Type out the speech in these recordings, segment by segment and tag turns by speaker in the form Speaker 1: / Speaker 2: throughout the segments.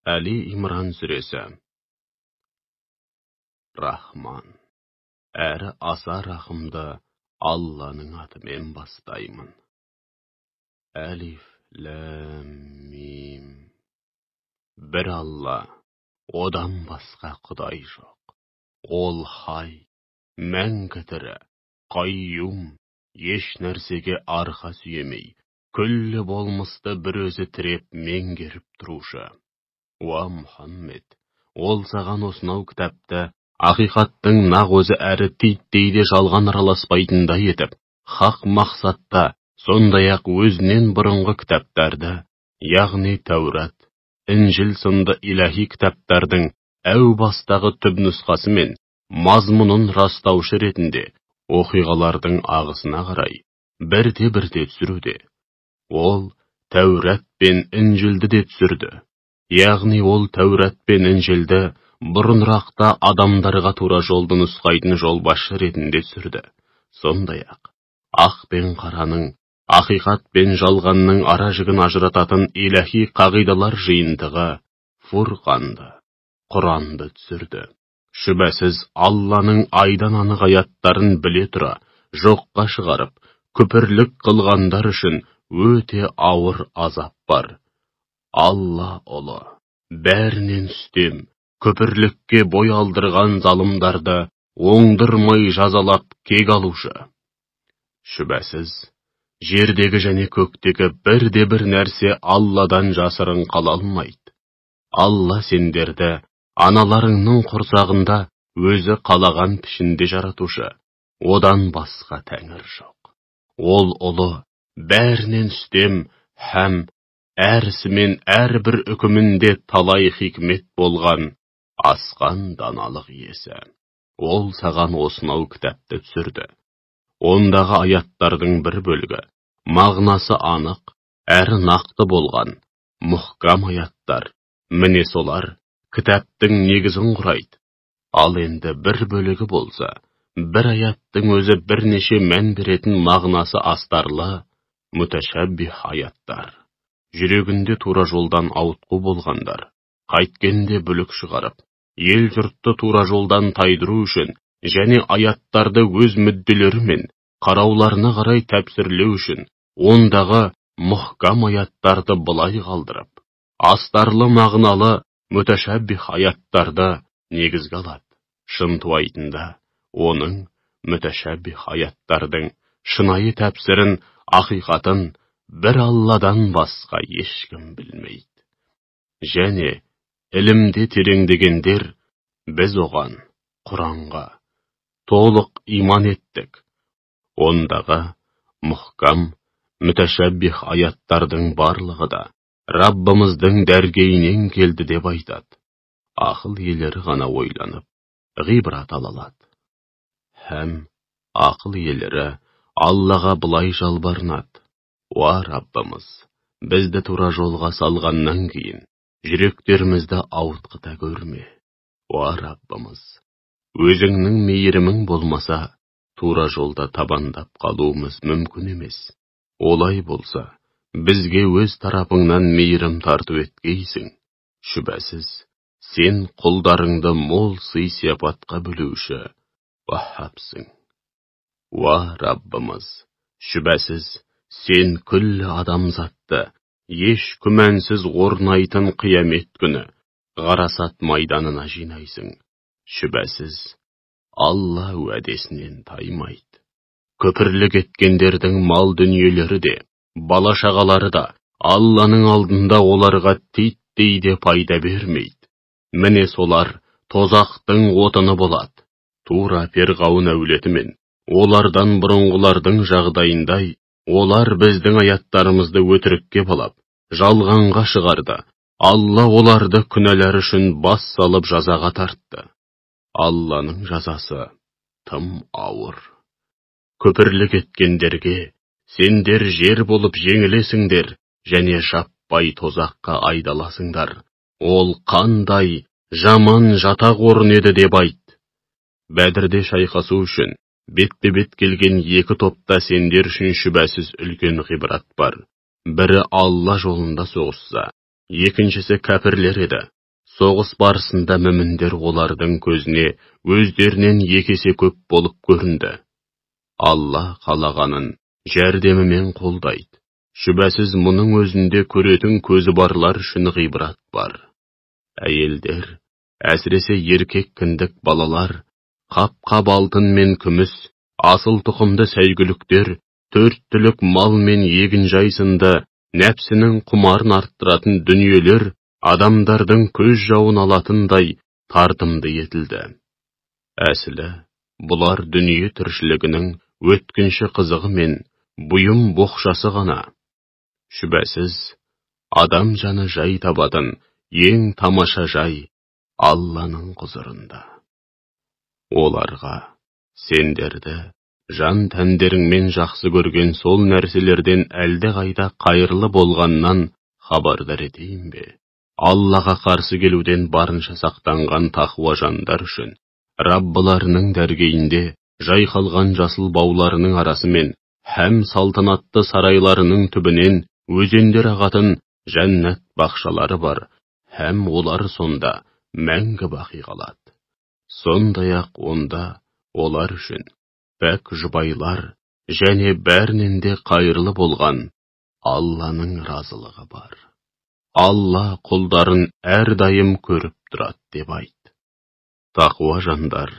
Speaker 1: Әли Имран сүресі. Рахман, әрі аса рахымды Алланың атымен бастаймын. Әлиф, ләм, мим. Бір Алла, одан басқа құдай жоқ. Ол хай, мәңгі тірі, қайюм, еш нәрсеге арқа сүйемей, күллі болмысты бір өзі тіреп меңгеріп тұрушы. Уа Мұхаммед, ол саған осынау кітапты ақиқаттың нақ өзі әрі титтейде жалған араласпайтындай етіп, хақ мақсатта, сондай-ақ өзінен бұрынғы кітаптарды, яғни Тәурат, Інжіл сынды иләһи кітаптардың әу бастағы түп нұсқасы мен мазмұнын растаушы ретінде оқиғалардың ағысына қарай бірте-бірте түсіруде. Ол Тәурат пен Інжілді де түсірді. Яғни ол Тәурат пен Інжілді бұрынырақта адамдарға тура жолды нұсқайтын жолбасшы ретінде түсірді. Сондай-ақ ақ пен қараның, ақиқат пен жалғанның ара жігін ажырататын иләһи қағидалар жиынтығы Фурқанды, Құранды түсірді. Шүбәсіз Алланың айдан анық аяттарын біле тұра, жоққа шығарып, күпірлік қылғандар үшін өте ауыр азап бар. Алла ұлы, бәрінен үстем, күпірлікке бой алдырған залымдарды оңдырмай жазалап кек алушы. Шүбәсіз, жердегі және көктегі бірде-бір нәрсе Алладан жасырын қала алмайды. Алла сендерді аналарыңның құрсағында өзі қалаған пішінде жаратушы, одан басқа тәңір жоқ. Ол ұлы, бәрінен үстем һәм әрісімен әрбір үкімінде талай хикмет болған асқан даналық иесі. Ол саған осынау кітапты түсірді. Ондағы аяттардың бір бөлігі, мағынасы анық, әрі нақты болған, мұхкам аяттар, міне солар кітаптың негізін құрайды. Ал енді бір бөлігі болса, бір аяттың өзі бірнеше мән беретін мағынасы астарлы, мүтәшәббих аяттар. Жүрегінде тура жолдан ауытқу болғандар, қайткенде бүлік шығарып, ел жұртты тура жолдан тайдыру үшін және аяттарды өз мүдделері мен қарауларына қарай тәпсірлеу үшін ондағы мұхкам аяттарды былай қалдырып, астарлы мағыналы мүтәшәббих аяттарды негізге алады. Шынтуайтында оның мүтәшәббих аяттардың шынайы тәпсірін, ақиқатын бір Алладан басқа ешкім білмейді. Және ілімде тереңдегендер, біз оған, Құранға, толық иман еттік. Ондағы мұхкам, мүтәшәббих аяттардың барлығы да Раббымыздың дәргейінен келді деп айтады. Ақыл иелері ғана ойланып, ғибрат ала алады. Һәм ақыл иелері Аллаға былай жалбарынады. Уа Раббымыз, бізді тура жолға салғаннан кейін, жүректерімізді ауытқыта көрме. Уа Раббымыз, өзіңнің мейірімің болмаса, тура жолда табандап қалуымыз мүмкін емес. Олай болса, бізге өз тарапыңнан мейірім тарту еткейсің. Шүбәсіз, сен құлдарыңды мол сый-сияпатқа бөлуші, Ваххабсың. Уа Раббымыз, шүбәсіз, сен күллі адамзатты, еш күмәнсіз орнайтын қиямет күні, ғарасат майданына жинайсың. Шүбәсіз, Алла уәдесінен таймайды. Күпірлік еткендердің мал дүниелері де, бала-шағалары да, Алланың алдында оларға титтейде пайда бермейді. Міне солар тозақтың отыны болады. Тура Перғауын әулетімен, олардан бұрынғылардың жағдайындай, олар біздің аяттарымызды өтірікке балап, жалғанға шығарды. Алла оларды күнәлар үшін бас салып жазаға тартты. Алланың жазасы тым ауыр. Күпірлік еткендерге, сендер жер болып жеңілесіңдер, және жаппай тозаққа айдаласыңдар. Ол қандай жаман жатақ орын еді деп айт. Бәдірде шайқасу үшін бетпе-бет келген екі топта сендер үшін шүбәсіз үлкен ғибрат бар. Бірі Алла жолында соғысса, екіншісі кәпірлер еді. Соғыс барысында мүміндер олардың көзіне өздерінен екесе көп болып көрінді. Алла қалағанын жәрдемімен қолдайды. Шүбәсіз мұның өзінде көретін көзі барлар үшін ғибрат бар. Әйелдер, әсіресе еркек кіндік балалар, қап-қап алтын мен күміс, асыл тұқымды сәйгүліктер, 4 түлік мал мен егін жайсында нәпсінің құмарын арттыратын дүниелер адамдардың көз жауын алатындай тартымды етілді. Әсілі, бұлар дүние тіршілігінің өткінші қызығы мен бұйым боқшасы ғана. Шүбәсіз, адам жаны жай табатын ең тамаша жай Алланың құзырында. Оларға сендерді жан тәндеріңмен жақсы көрген сол нәрселерден әлде қайда қайырлы болғаннан хабардар етейін бе? Аллаға қарсы келуден барынша сақтанған тақуа жандар үшін Раббыларының дәргейінде жайқалған жасыл бауларының арасымен һәм салтанатты сарайларының түбінен өзендер ағатын жәннат бақшалары бар, һәм олар сонда мәңгі бақи қалады. Сондай-ақ онда олар үшін пәк жұбайлар және бәрінен де қайырлы болған Алланың разылығы бар. Алла құлдарын әрдайым көріп тұрады деп айт. Тақуа жандар,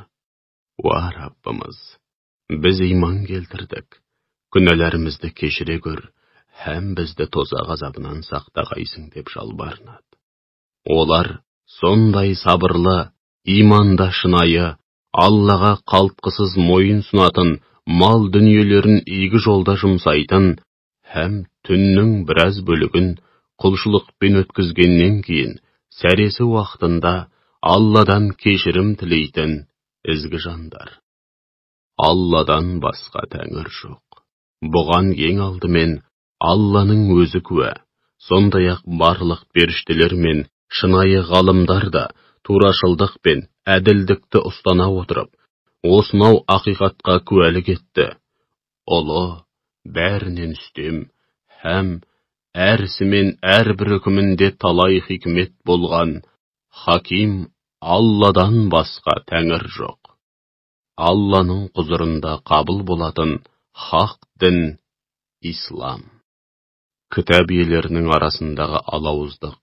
Speaker 1: уа Раббымыз, біз иман келтірдік, күнәларымызды кешіре көр, һәм бізді тозақ азабынан сақтағайсың деп жалбарынады. Олар сондай сабырлы, иманда шынайы, Аллаға қалтқысыз мойын сұнатын, мал дүниелерін игі жолда жұмсайтын, һәм түннің біраз бөлігін құлшылықпен өткізгеннен кейін, сәресі уақытында Алладан кешірім тілейтін ізгі жандар. Алладан басқа тәңір жоқ. Бұған ең алдымен Алланың өзі куә, сондай-ақ барлық періштелер мен шынайы ғалымдар да турашылдық пен әділдікті ұстана отырып, осынау ақиқатқа куәлік етті. Ұлы, бәрінен үстем, һәм әрісі мен әрбір үкімінде талай хикмет болған Хаким Алладан басқа тәңір жоқ. Алланың құзырында қабыл болатын хақ дін Ислам. Кітап иелерінің арасындағы алауыздық,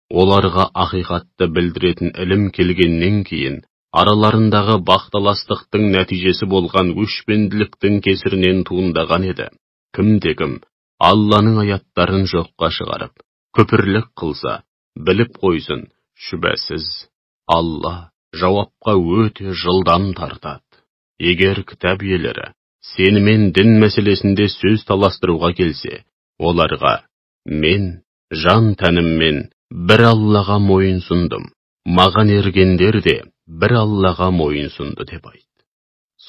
Speaker 1: оларға ақиқатты білдіретін ілім келгеннен кейін, араларындағы бақталастықтың нәтижесі болған өшпенділіктің кесірінен туындаған еді. Кім-де-кім Алланың аяттарын жоққа шығарып, күпірлік қылса, біліп қойсын, шүбәсіз, Алла жауапқа өте жылдам тартады. Егер кітап иелері сенімен дін мәселесінде сөз таластыруға келсе, оларға мен жан тәніммен бір Аллаға мойын сұндым, маған ергендер де бір Аллаға мойын сұнды деп айт.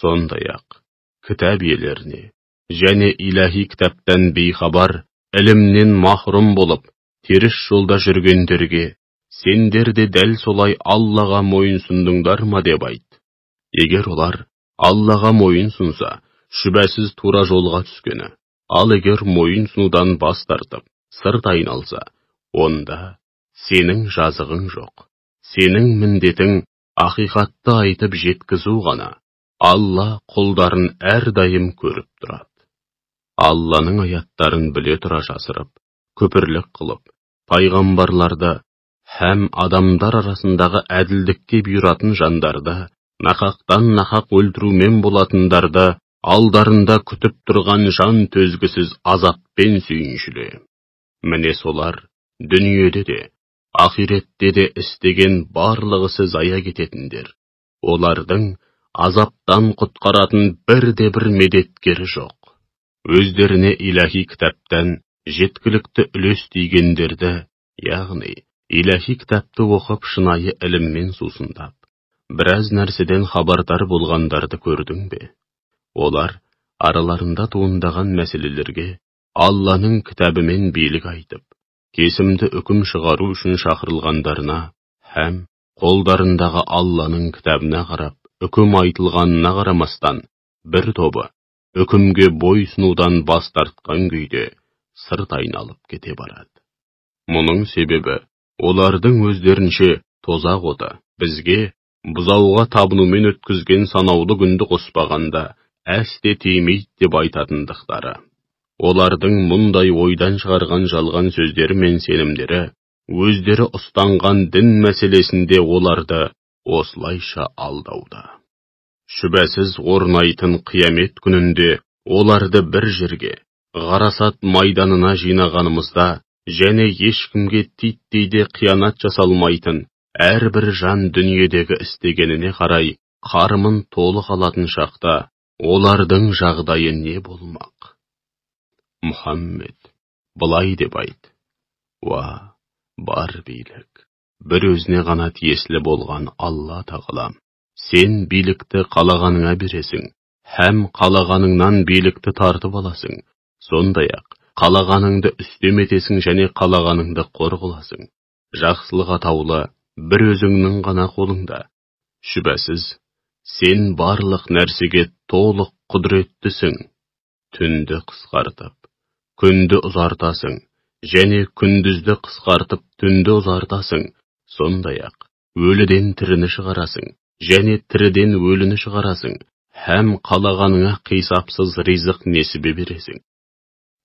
Speaker 1: Сондай-ақ кітап иелеріне және иләһи кітаптан бейхабар, ілімнен махрұм болып, теріс жолда жүргендерге, сендер де дәл солай Аллаға мойын сұндыңдар ма деп айт. Егер олар Аллаға мойын сұнса, шүбәсіз тура жолға түскені, ал егер мойын сұнудан бас тартып, сырт айналса, онда сенің жазығың жоқ. Сенің міндетің ақиқатты айтып жеткізу ғана. Алла құлдарын әрдайым көріп тұрады. Алланың аяттарын біле тұра жасырып, көпірлік қылып, пайғамбарларды һәм адамдар арасындағы әділдікке бұйыратын жандарды, нақақтан нақақ өлтірумен болатындарды алдарында күтіп тұрған жан төзгісіз азаппен сүйіншіле. Міне солар дүниеде де, ақиретте де істеген барлығысы зая кететіндер. Олардың азаптан құтқаратын бірде-бір медеткері жоқ. Өздеріне иләһи кітаптан жеткілікті үлес тигендерді, яғни иләһи кітапты оқып шынайы іліммен сусындап, біраз нәрседен хабардар болғандарды көрдің бе? Олар араларында туындаған мәселелерге Алланың кітабымен билік айтып, кесімді үкім шығару үшін шақырылғандарына һәм қолдарындағы Алланың кітабына қарап, үкім айтылғанына қарамастан, бір тобы үкімге бой сұнудан бас тартқан күйде сырт айналып кете барады. Мұның себебі Олардың өздерінше тозақ оты бізге бұзауға табынумен өткізген санаулы күнді қоспағанда әсте тимейді деп айтатындықтары. Олардың мұндай ойдан шығарған жалған сөздері мен сенімдері, өздері ұстанған дін мәселесінде оларды осылайша алдауда. Шүбәсіз орнайтын қиямет күнінде оларды бір жерге, ғарасат майданына жинағанымызда, және ешкімге титтей де қиянат жасалмайтын, әрбір жан дүниедегі істегеніне қарай қарымын толық алатын шақта, олардың жағдайы не болмақ? Мұхаммед, былай деп айт: уа, бар билік, бір өзіне ғана тиесілі болған Алла Тағала. Сен билікті қалағаныңа бересің, һәм қалағаныңнан билікті тартып аласың. Сондай-ақ, қалағаныңды үстем етесің және қалағаныңды қор қыласың. Жақсылық атаулы бір өзіңнің ғана қолыңда. Шүбәсіз, сен барлық нәрсеге толық құдіреттісің. Түнді қысқартып, күнді ұзартасың, және күндізді қысқартып, түнді ұзартасың. Сондай-ақ, өліден тіріні шығарасың, және тіріден өліні шығарасың, һәм қалағаныңа қисапсыз ризық несібе бересің.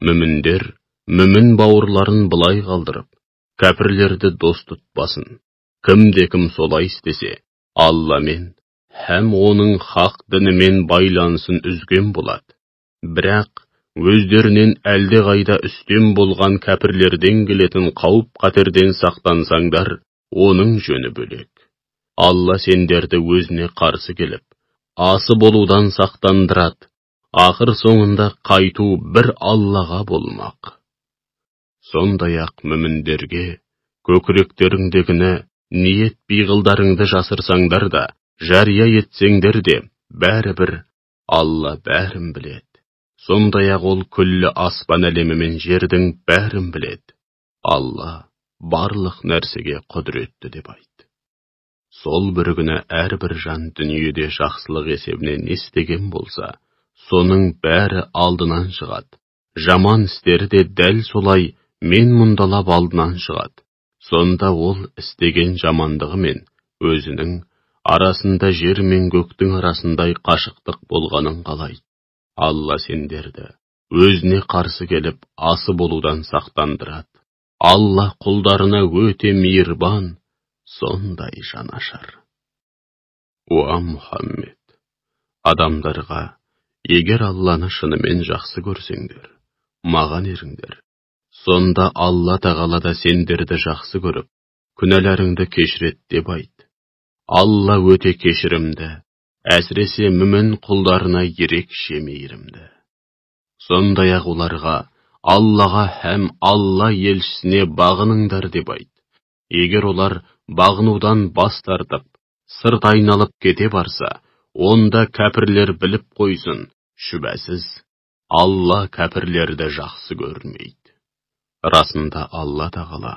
Speaker 1: Мүміндер, мүмін бауырларын былай қалдырып, кәпірлерді дос тұтпасын. Кім солай істесе, Алламен, һәм оның хақ дінімен байланысын үзген болады. Бірақ, өздерінен әлде қайда үстем болған кәпірлерден келетін қауіп қатерден сақтансаңдар, оның жөні бөлек. Алла сендерді өзіне қарсы келіп, асы болудан сақтандырады. Ақыр соңында қайту бір Аллаға болмақ. Сондай-ақ мүміндерге, көкіректеріңдегіні, ниет пиғылдарыңды жасырсаңдар да, жария етсеңдер де, бәрібір Алла бәрін біледі. Сондай-ақ ол күллі аспан әлемі мен жердің бәрін біледі. Алла барлық нәрсеге құдіретті деп айт. Сол бір күні әрбір жан дүниеде жақсылық есебінен не істеген болса, соның бәрі алдынан шығады. Жаман істері де дәл солай мен мұндалап алдынан шығады. Сонда ол істеген жамандығы мен өзінің арасында жер мен көктің арасындай қашықтық болғанын қалайды. Алла сендерді өзіне қарсы келіп асы болудан сақтандырады. Алла құлдарына өте мейірбан, сондай жанашыр. Уа Мұхаммед, адамдарға, егер Алланы шынымен жақсы көрсеңдер, маған еріңдер. Сонда Алла Тағала да сендерді жақсы көріп, күнәларыңды кешіреді деп айт. Алла өте кешірімді, әсіресе мүмін құлдарына ерекше мейірімді. Сондай-ақ оларға, Аллаға һәм Алла елшісіне бағыныңдар деп айт. Егер олар бағынудан бас тартып, сырт айналып кете барса, онда кәпірлер біліп қойсын, шүбәсіз, Алла кәпірлерді жақсы көрмейді. Расында Алла Тағала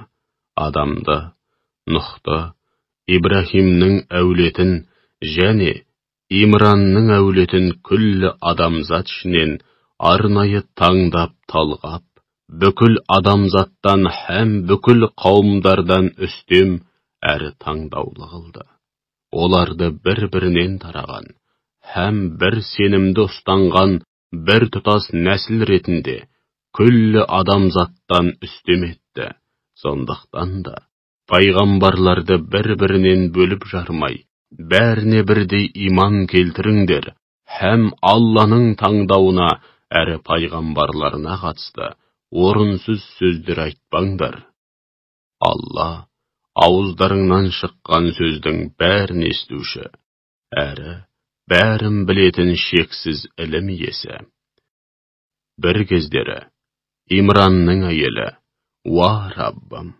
Speaker 1: адамды, Нұхты, Ибрахимнің әулетін және Имранның әулетін күллі адамзат ішінен арнайы таңдап талғап, бүкіл адамзаттан һәм бүкіл қауымдардан үстем әрі таңдаулы қылды. Оларды бір-бірінен тараған, һәм бір сенімді ұстанған бір тұтас нәсіл ретінде күллі адамзаттан үстем етті. Сондықтан да пайғамбарларды бір-бірінен бөліп жармай, бәріне бірдей иман келтіріңдер, һәм Алланың таңдауына әрі пайғамбарларына қатысты орынсыз сөздер айтпаңдар. Алла ауыздарыңнан шыққан сөздің бәрін естуші, әрі бәрін білетін шексіз ілім иесі. Бір кездері Имранның әйелі: уа Раббым,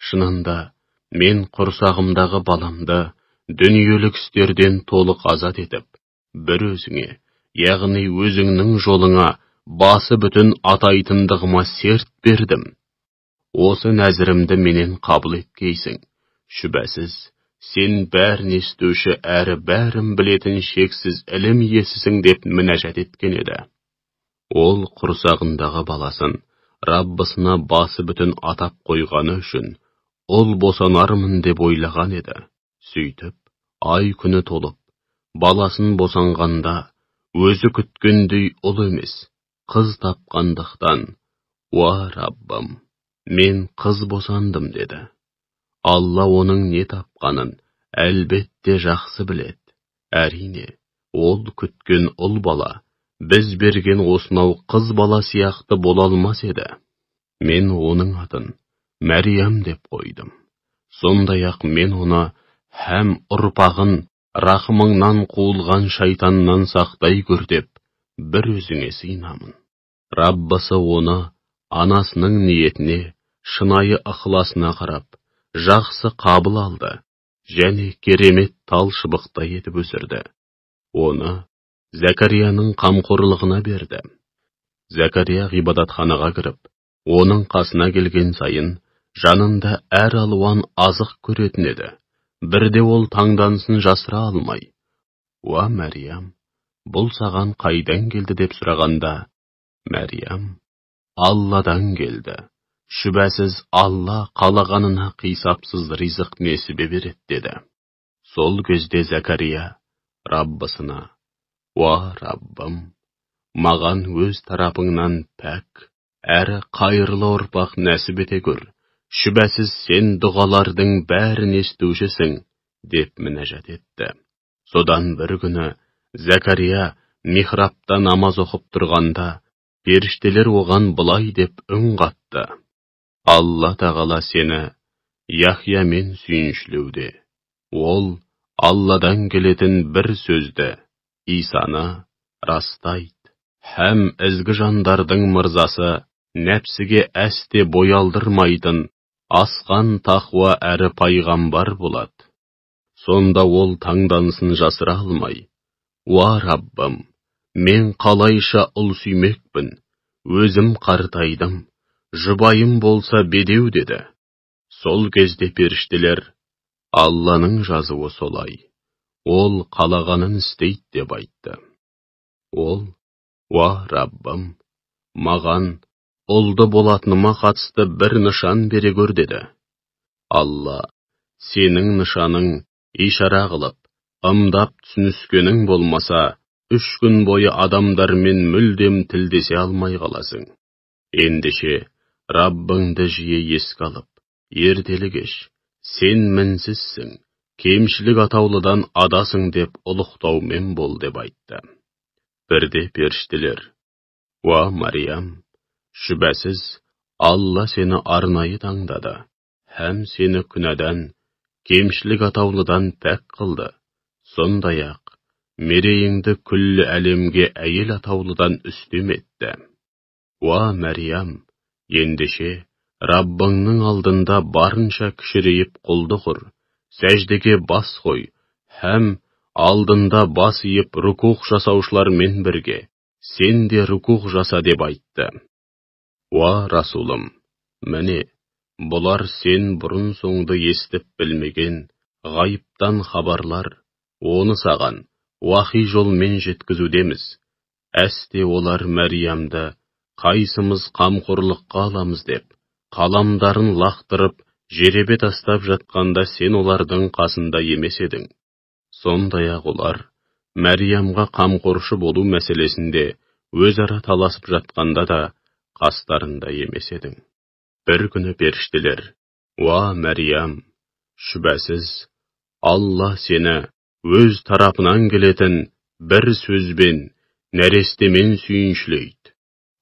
Speaker 1: шынында мен құрсағымдағы баламды дүниелік істерден толық азат етіп, бір өзіңе, яғни өзіңнің жолыңа басы бүтін атайтындығыма серт бердім. Осы нәзірімді менен қабыл еткейсің. Шүбәсіз, сен бәрін естуші әрі бәрін білетін шексіз ілім иесісің деп мінәжат еткен еді. Ол құрсағындағы баласын Раббысына басы бүтін атап қойғаны үшін ол босанармын деп ойлаған еді. Сөйтіп, ай күні толып, баласын босанғанда, өзі күткендей ұл емес, қыз тапқандықтан, «Уа Раббым, мен қыз босандым» деді. Алла оның не тапқанын әлбетте жақсы біледі. Әрине, ол күткен ұл бала, біз берген осынау қыз бала сияқты бола алмас еді. Мен оның атын Мәриям деп қойдым. Сондай-ақ мен оны һәм ұрпағын рахымыңнан қуылған шайтаннан сақтай көр деп, бір өзіңе сыйынамын. Раббысы оны анасының ниетіне, шынайы ықыласына қарап, жақсы қабыл алды, және керемет тал шыбықтай етіп өсірді. Оны Зәкәрияның қамқорлығына берді. Зәкәрия ғибадатханаға кіріп, оның қасына келген сайын, жанында әр алуан азық көретін еді. Бірде ол таңданысын жасыра алмай, «Уа Мәриям, бұл саған қайдан келді?» деп сұрағанда, Мәриям, Алладан келді. Шүбәсіз Алла қалағанына қисапсыз ризық несібе береді деді. Сол кезде Зәкәрия Раббысына, «Уа Раббым, маған өз тарапыңнан пәк, әрі қайырлы ұрпақ нәсіп ете көр. Шүбәсіз сен дұғалардың бәрін естушісің» деп мінәжат етті. Содан бір күні Зәкәрия михрабта намаз оқып тұрғанда, періштелер оған былай деп үн қатты: «Алла тағала сені Яхиямен сүйіншілеуде. Ол Алладан келетін бір сөзді, Исаны, растайды, һәм ізгі жандардың мырзасы, нәпсіге әсте боялдырмайтын, асқан тақуа әрі пайғамбар болады». Сонда ол таңданысын жасыра алмай, «Уа Раббым, мен қалайша ұл сүймекпін, өзім қартайдым, жұбайым болса бедеу» деді. Сол кезде періштелер, «Алланың жазуы солай, ол қалағанын істейді» деп айтты. Ол, «Уа Раббым, маған ұлды болатыныма қатысты бір нышан бере көр» деді. Алла, сенің нышаның ишара қылып, ымдап түсініскенің болмаса, 3 күн бойы адамдармен мүлдем тілдесе алмай қаласың. Ендеше, Раббыңды жиі еске алып, ертелі-кеш, сен мінсізсің, кемшілік атаулыдан адасың деп ұлықтаумен бол деп айтты. Бірде періштелер, «Уа Мариям, шүбәсіз Алла сені арнайы таңдады, һәм сені күнәдан, кемшілік атаулыдан пәк қылды. Сондай-ақ, мерейіңді күллі әлемге әйел атаулыдан үстем етті. Уа Мәриям, ендеше, Раббыңның алдында барынша кішірейіп құлдық ұр, сәждеге бас қой, һәм алдында бас иіп рукух жасаушылармен бірге, сен де рукух жаса» деп айтты. Уа Расулым, міне, бұлар сен бұрын соңды естіп білмеген ғайыптан хабарлар, оны саған уахи жолмен жеткізудеміз. Әсте олар Мәриямды қайсымыз қамқорлыққа аламыз деп, қаламдарын лақтырып, жеребе тастап жатқанда сен олардың қасында емес едің. Сондай-ақ олар Мәриямға қамқоршы болу мәселесінде өзара таласып жатқанда да қастарында емес едің. Бір күні періштелер, «Уа Мәриям, шүбәсіз Алла сені өз тарапынан келетін бір сөзбен, нәрестемен сүйіншілейді.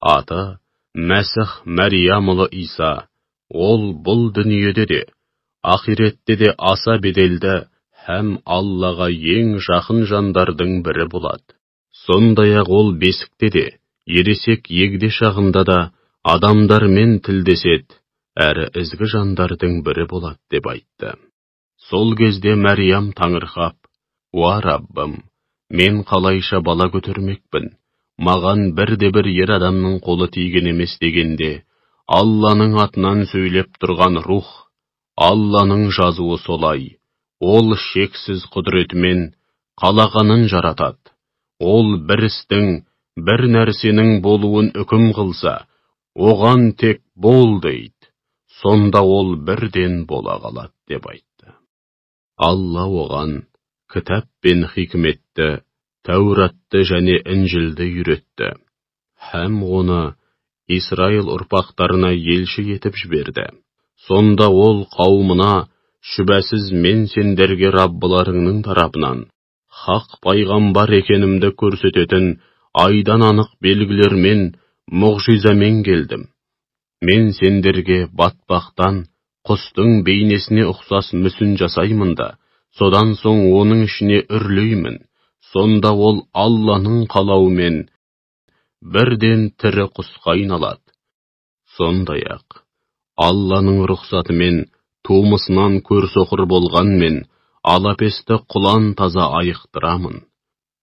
Speaker 1: Аты Мәсіх Мәриямұлы Иса, ол бұл дүниеде де, ақиретте де аса беделді һәм Аллаға ең жақын жандардың бірі болады. Сондай-ақ ол бесікте де, ересек егде шағында да адамдармен тілдеседі, әрі ізгі жандардың бірі болады» деп айтты. Сол кезде Мәриям таңырқап, «Уа Раббым, мен қалайша бала көтермекпін, маған бірде-бір ер адамның қолы тиген емес» дегенде, Алланың атынан сөйлеп тұрған рух, Алланың жазуы солай, ол шексіз құдіретімен қалағанын жаратады. Ол бір істің, бір нәрсенің болуын үкім қылса, оған тек бол дейді. сонда ол бірден бола қалады деп айтты. Алла оған кітап пен хикметті, Тәуратты және Інжілді үйретті, һәм оны Исраил ұрпақтарына елші етіп жіберді. Сонда ол қауымына, шүбәсіз мен сендерге Раббыларыңның тарапынан хақ пайғамбар екенімді көрсететін айдан анық белгілермен, мұғжизамен келдім. Мен сендерге батпақтан құстың бейнесіне ұқсас мүсін жасаймын да, содан соң оның ішіне үрлеймін. Сонда ол Алланың қалауымен бірден тірі құсқа айналады. Сондай-ақ Алланың рұқсатымен тумысынан көрсоқыр болғанмен алапесті құлан таза айықтырамын.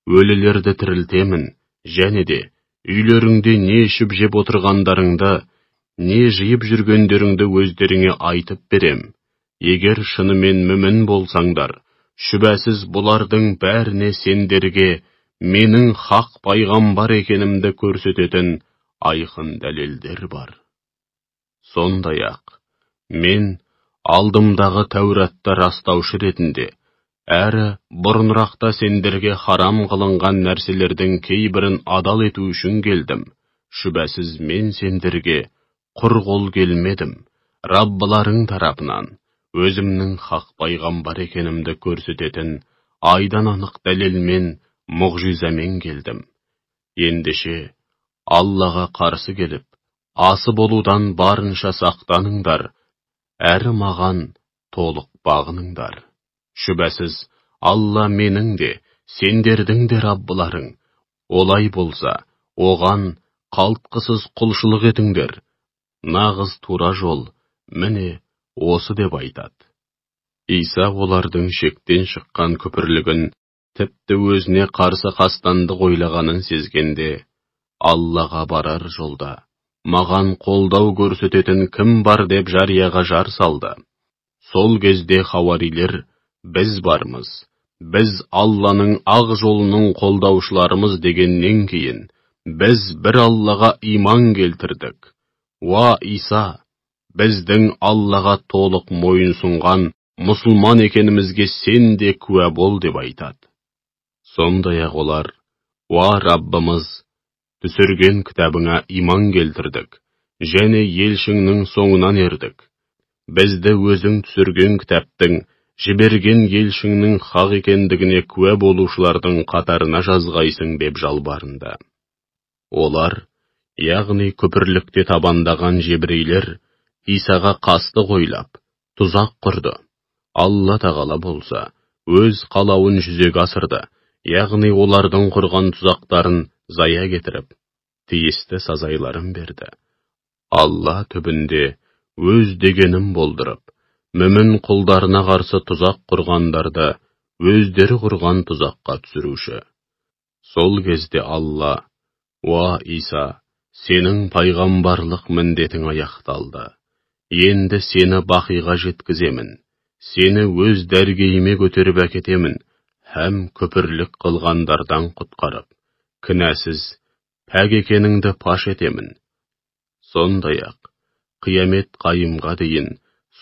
Speaker 1: Өлілерді тірілтемін, және де үйлеріңде не ішіп жеп отырғандарыңды, не жиып жүргендеріңді өздеріңе айтып берем. Егер шынымен мүмін болсаңдар, шүбәсіз бұлардың бәріне сендерге менің хақ пайғамбар екенімді көрсететін айқын дәлелдер бар. Сондай-ақ мен алдымдағы Тәуратты растаушы ретінде, әрі бұрынырақта сендерге харам қылынған нәрселердің кейбірін адал ету үшін келдім. Шүбәсіз мен сендерге құр қол келмедім. Раббыларың тарапынан өзімнің хақ пайғамбар екенімді көрсететін айдан анық дәлелмен, мұғжизамен келдім. Ендеше Аллаға қарсы келіп, асы болудан барынша сақтаныңдар, әрі маған толық бағыныңдар. Шүбәсіз Алла менің де, сендердің де Раббыларың. Олай болса, оған қалтқысыз құлшылық етіңдер. Нағыз тура жол, міне осы деп айтады. Иса олардың шектен шыққан күпірлігін, тіпті өзіне қарсы қастандық ойлағанын сезгенде, Аллаға барар жолда маған қолдау көрсететін кім бар деп жарияға жар салды. Сол кезде хауарилер, біз бармыз, біз Алланың ақ жолының қолдаушыларымыз дегеннен кейін, біз бір Аллаға иман келтірдік. Уа Иса, біздің Аллаға толық мойынсұнған мұсылман екенімізге сен де куә бол деп айтады. Сондай-ақ олар, уа Раббымыз, түсірген кітабыңа иман келтірдік, және елшіңнің соңынан ердік. Бізді өзің түсірген кітаптың, жіберген елшіңнің хақ екендігіне куә болушылардың қатарына жазғайсың деп жалбарынды. Олар, яғни күпірлікте табандаған жебірейлер, Исаға қастық ойлап, тұзақ құрды. Алла тағала болса, өз қалауын жүзеге асырды, яғни олардың құрған тұзақтарын зая кетіріп, тиісті сазайларын берді. Алла түбінде өз дегенін болдырып, мүмін құлдарына қарсы тұзақ құрғандарды өздері құрған тұзаққа түсіруші. Сол кезде Алла, уа Иса, сенің пайғамбарлық міндетің аяқталды. Енді сені бақиға жеткіземін, сені өз дәргейіме көтеріп әкетемін, һәм күпірлік қылғандардан құтқарып, кінәсіз, пәк екеніңді паш етемін. Сондай-ақ, қиямет қайымға дейін,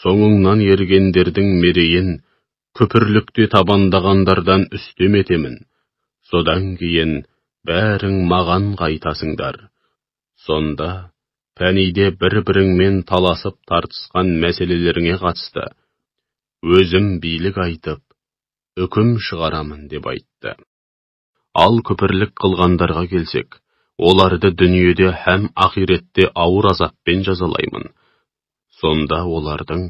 Speaker 1: соңыңнан ергендердің мерейін, күпірлікте табандағандардан үстем етемін. Содан кейін, бәрің маған қайтасыңдар. Сонда, пәниде бір-біріңмен таласып тартысқан мәселелеріңе қатысты, өзім билік айтып, үкім шығарамын деп айтты. Ал күпірлік қылғандарға келсек, оларды дүниеде һәм ақиретте ауыр азаппен жазалаймын. Сонда олардың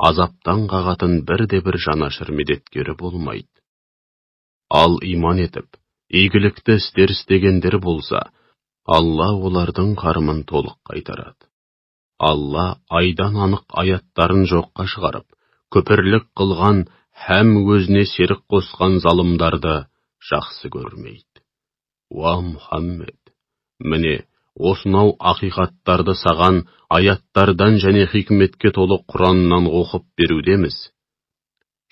Speaker 1: азаптан қағатын бірде-бір жанашыр медеткері болмайды. Ал иман етіп, игілікті істер істегендер болса, Алла олардың қарымын толық қайтарады. Алла айдан анық аяттарын жоққа шығарып, күпірлік қылған һәм өзіне серік қосқан залымдарды жақсы көрмейді. Уа Мұхаммед, міне осынау ақиқаттарды саған аяттардан және хикметке толы Құраннан оқып берудеміз.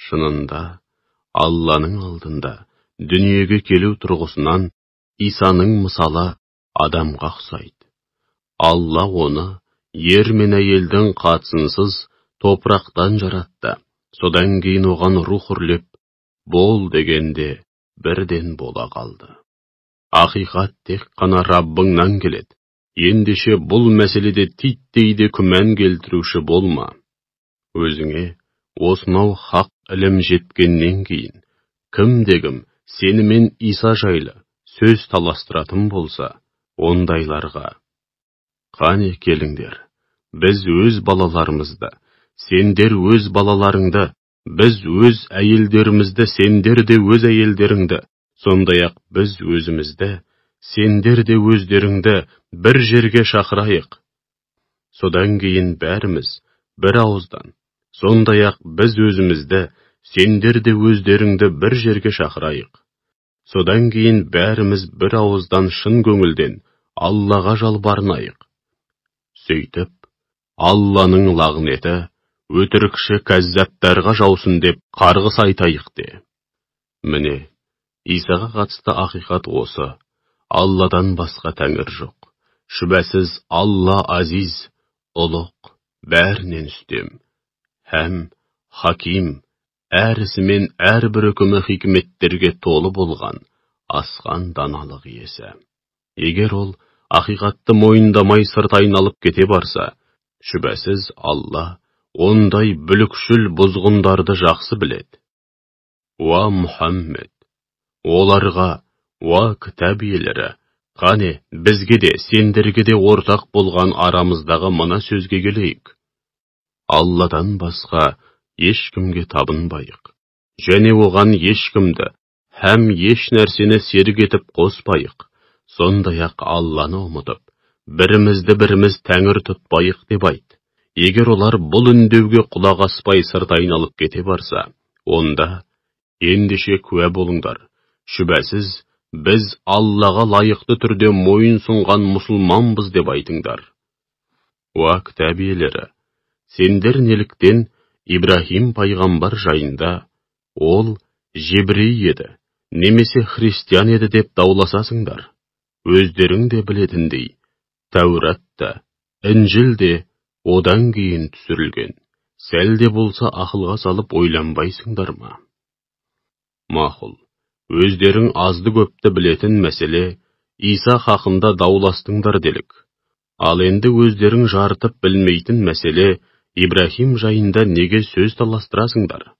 Speaker 1: Шынында, Алланың алдында дүниеге келу тұрғысынан Исаның мысалы адамға ұқсайды. Алла оны, ер мен әйелдің қатысынсыз топырақтан жаратты. Содан кейін оған рух үрлеп, бол дегенде бірден бола қалды. Ақиқат тек қана Раббыңнан келеді. Ендеше бұл мәселеде титтейде күмән келтіруші болма. Өзіңе осынау хақ ілім жеткеннен кейін, кім сенімен Иса жайлы сөз таластыратын болса, ондайларға: қане келіңдер, біз өз балаларымызды, сендер өз балаларыңды, біз өз әйелдерімізді, сендер де өз әйелдеріңді, сондай-ақ біз өзімізді, сендер де өздеріңді бір жерге шақырайық. Содан кейін бәріміз бір ауыздан, сондай-ақ біз өзімізді, сендер де өздеріңді бір жерге шақырайық. Содан кейін бәріміз бір ауыздан шын көңілден Аллаға жалбарынайық. Сөйтіп, Алланың лағнеті өтірікші кәззаптарға жаусын деп қарғыс айтайық де. Міне, Исаға қатысты ақиқат осы: Алладан басқа тәңір жоқ. Шүбәсіз Алла азиз, ұлық, бәрінен үстем, һәм хаким, әр ісі мен әрбір үкімі хикметтерге толы болған, асқан даналық иесі. Егер ол ақиқатты мойындамай сырт айналып кете барса, шүбәсіз Алла ондай бүлікшіл бұзғындарды жақсы біледі. Уа Мұхаммед, оларға: уа кітап иелері, қане бізге де сендерге де ортақ болған арамыздағы мына сөзге келейік. Алладан басқа ешкімге табынбайық, және оған ешкімді һәм еш нәрсені серік етіп қоспайық. Сондай-ақ Алланы ұмытып, біріміз тәңір тұтпайық деп айт. Егер олар бұл үндеуге құлақ аспай сырт айналып кете барса, онда ендеше куә болыңдар: шүбәсіз біз Аллаға лайықты түрде мойын сұнған мұсылманбыз деп айтыңдар. Уа кітап иелері, сендер неліктен Ибрахим пайғамбар жайында ол жебрей еді, немесе христиан еді деп дауласасыңдар? Өздерің де білетіндей, Тәурат та, Інжіл де одан кейін түсірілген. Сәл де болса ақылға салып ойланбайсыңдар ма? Мақұл, өздерің азды көпті білетін мәселе Иса хақында дауластыңдар делік. Ал енді өздерің жарытып білмейтін мәселе Ибрахим жайында неге сөз таластырасыңдар?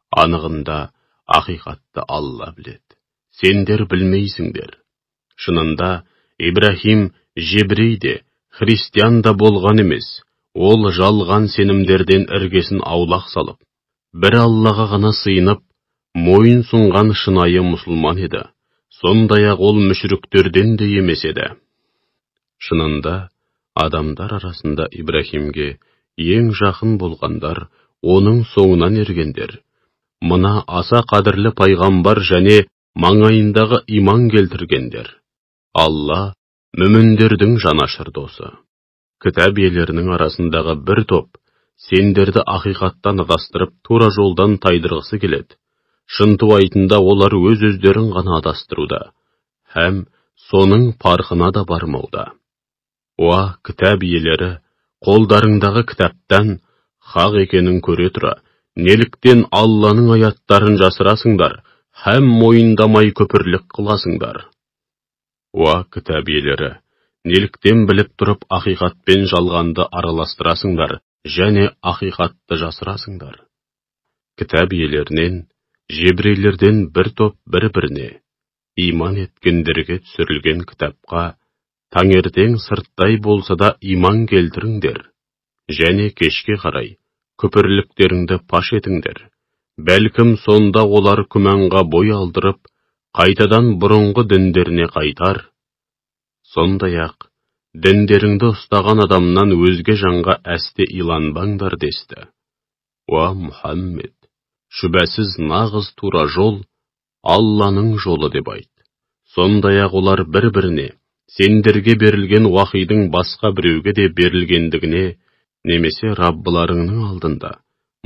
Speaker 1: Анығында ақиқатты Алла біледі, сендер білмейсіңдер. Шынында Ибрахим жебрей де, христиан да болған емес. Ол жалған сенімдерден іргесін аулақ салып, бір Аллаға ғана сыйынып, мойын сұнған шынайы мұсылман еді. Сондай-ақ ол мүшріктерден де емес еді. Шынында адамдар арасында Ибрахимге ең жақын болғандар оның соңынан ергендер. Мына аса қадірлі пайғамбар және маңайындағы иман келтіргендер. Алла мүміндердің жанашыр досы. Кітап иелерінің арасындағы бір топ сендерді ақиқаттан адастырып, тура жолдан тайдырғысы келеді. Шынтуайтында олар өз-өздерін ғана адастыруда, һәм соның парқына да бармауда. Уа кітап иелері, қолдарыңдағы кітаптан хақ екенін көре тұра, неліктен Алланың аяттарын жасырасыңдар, һәм мойындамай көпірлік қыласыңдар? Уа кітап иелері, неліктен біліп тұрып ақиқатпен жалғанды араластырасыңдар, және ақиқатты жасырасыңдар? Кітап иелерінен, жебрейлерден бір топ бір-біріне, иман еткендерге түсірілген кітапқа, таңертең сырттай болса да иман келтіріңдер, және кешке қарай күпірліктеріңді паш етіңдер. Бәлкім сонда олар күмәнға бой алдырып, қайтадан бұрынғы діндеріне қайтар. Сондай-ақ, діндеріңді ұстаған адамнан өзге жанға әсте иланбаңдар десті. Уа Мұхаммед, шүбәсіз нағыз тура жол Алланың жолы деп айт. Сондай-ақ олар бір-біріне, сендерге берілген уахидың басқа біреуге де берілгендігіне, немесе Раббыларыңның алдында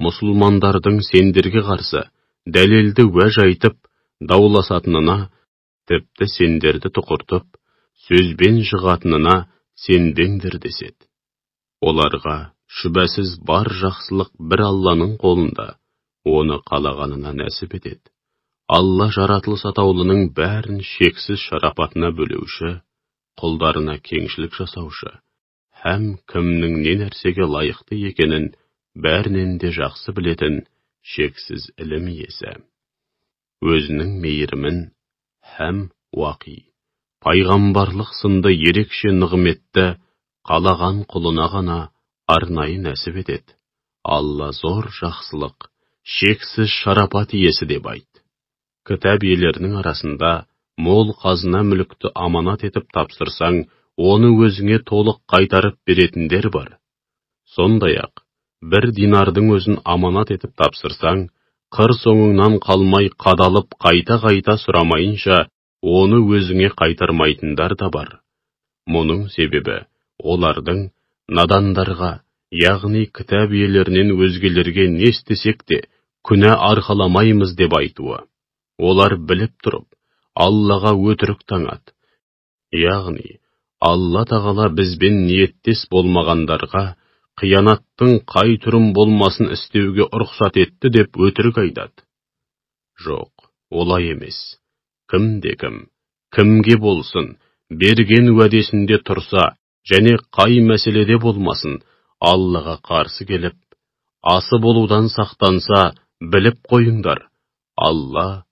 Speaker 1: мұсылмандардың сендерге қарсы дәлелді уәж айтып дауласатынына, тіпті сендерді тұқыртып, сөзбен жығатынына сендіңдір деседі. Оларға шүбәсіз бар жақсылық бір Алланың қолында, оны қалағанына нәсіп етеді. Алла жаратылыс атаулының бәрін шексіз шарапатына бөлеуші, құлдарына кеңшілік жасаушы, һәм кімнің не нәрсеге лайықты екенін бәрінен де жақсы білетін шексіз ілім иесі. Өзінің мейірімін һәм уақи, пайғамбарлық сынды ерекше нығметті қалаған құлына ғана арнайы нәсіп етеді. Алла зор жақсылық, шексіз шарапат иесі деп айт. Кітап иелерінің арасында мол қазына мүлікті аманат етіп тапсырсаң, оны өзіңе толық қайтарып беретіндер бар. Сондай-ақ, бір динардың өзін аманат етіп тапсырсаң, қыр соңыңнан қалмай қадалып қайта-қайта сұрамайынша, оны өзіңе қайтармайтындар да бар. Мұның себебі, олардың надандарға, яғни кітап иелерінен өзгелерге не істесек те, күнә арқаламаймыз деп айтуы. Олар біліп тұрып, Аллаға өтірік таңады. Яғни, Алла тағала бізбен ниеттес болмағандарға, қиянаттың қай түрін болмасын істеуге рұқсат етті деп өтірік айтады. Жоқ, олай емес. Кім-кім, кімге болсын, берген уәдесінде тұрса, және қай мәселеде болмасын, Аллаға қарсы келіп, асы болудан сақтанса, біліп қойыңдар. Алла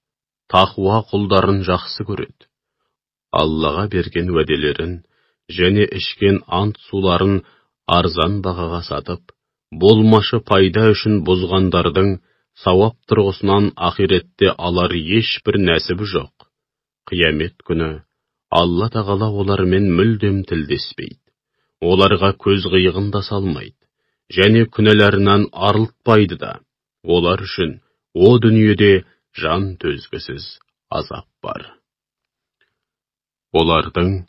Speaker 1: тақуа құлдарын жақсы көреді. Аллаға берген уәделерін және ішкен ант суларын арзан бағаға сатып, болмашы пайда үшін бұзғандардың сауап тұрғысынан ақиретте алар ешбір нәсібі жоқ. Қиямет күні Алла тағала олармен мүлдем тілдеспейді. Оларға көз қиығын да салмайды, және күнәларынан арылтпайды да. Олар үшін о дүниеде жан төзгісіз азап бар. Олардың,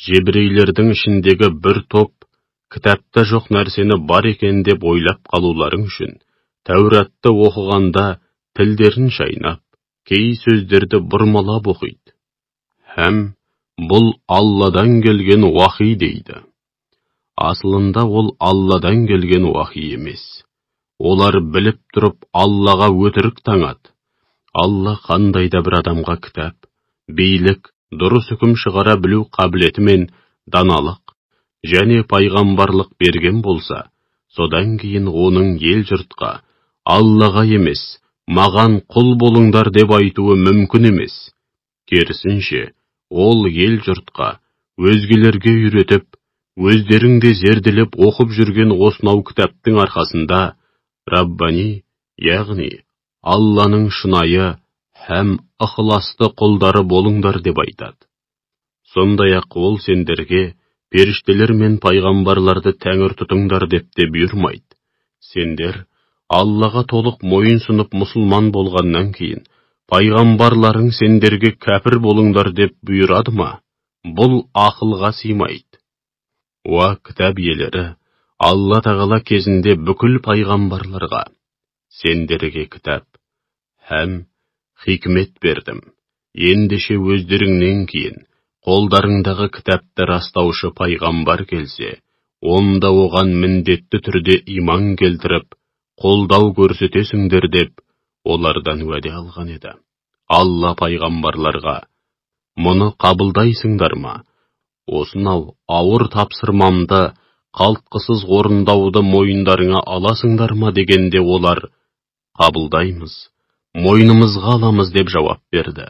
Speaker 1: жебірейлердің ішіндегі бір топ, кітапта жоқ нәрсені бар екен деп ойлап қалуларың үшін, Тәуратты оқығанда тілдерін шайнап, кей сөздерді бұрмалап оқиды. Һәм бұл Алладан келген уахи дейді. Асылында ол Алладан келген уахи емес. Олар біліп тұрып Аллаға өтірік таңады. Алла қандайда бір адамға кітап, билік, дұрыс үкім шығара білу қабілетімен даналық және пайғамбарлық берген болса, содан кейін оның ел жұртқа, Аллаға емес, маған құл болыңдар деп айтуы мүмкін емес. Керісінше, ол ел жұртқа, өзгелерге үйретіп, өздеріңде зерделеп оқып жүрген осынау кітаптың арқасында, Раббани, яғни Алланың шынайы һәм ықыласты құлдары болыңдар деп айтады. Сондай-ақ ол сендерге періштелер мен пайғамбарларды тәңір тұтыңдар деп те бұйырмайды. Сендер Аллаға толық мойынсұнып мұсылман болғаннан кейін, пайғамбарларың сендерге кәпір болыңдар деп бұйырады ма? Бұл ақылға сыймайды. Уа кітап иелері, Алла тағала кезінде бүкіл пайғамбарларға, сендерге кітап һәм хикмет бердім. Ендеше өздеріңнен кейін қолдарыңдағы кітапты растаушы пайғамбар келсе, онда оған міндетті түрде иман келтіріп, қолдау көрсетесіңдер деп олардан уәде алған еді. Алла пайғамбарларға, мұны қабылдайсыңдар ма? Осынау ауыр тапсырмамды қалтқысыз орындауды мойындарыңа аласыңдар ма дегенде олар, қабылдаймыз, мойнымызға аламыз деп жауап берді.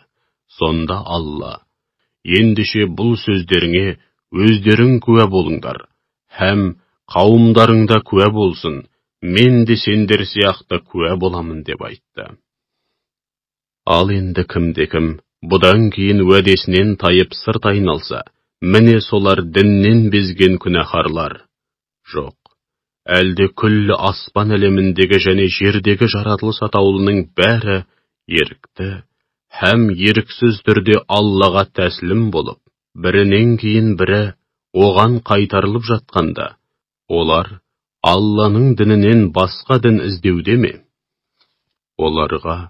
Speaker 1: Сонда Алла, ендеше бұл сөздеріңе өздерің куә болыңдар, һәм қауымдарыңда куә болсын, мен де сендер сияқты куә боламын деп айтты. Ал енді кімде-кім бұдан кейін уәдесінен тайып сырт айналса, міне солар діннен безген күнәһарлар. Жоқ, әлде күллі аспан әлеміндегі және жердегі жаратылыс атаулының бәрі ерікті һәм еріксіз түрде Аллаға тәслім болып, бірінен кейін бірі оған қайтарылып жатқанда, олар Алланың дінінен басқа дін іздеуде ме? Оларға,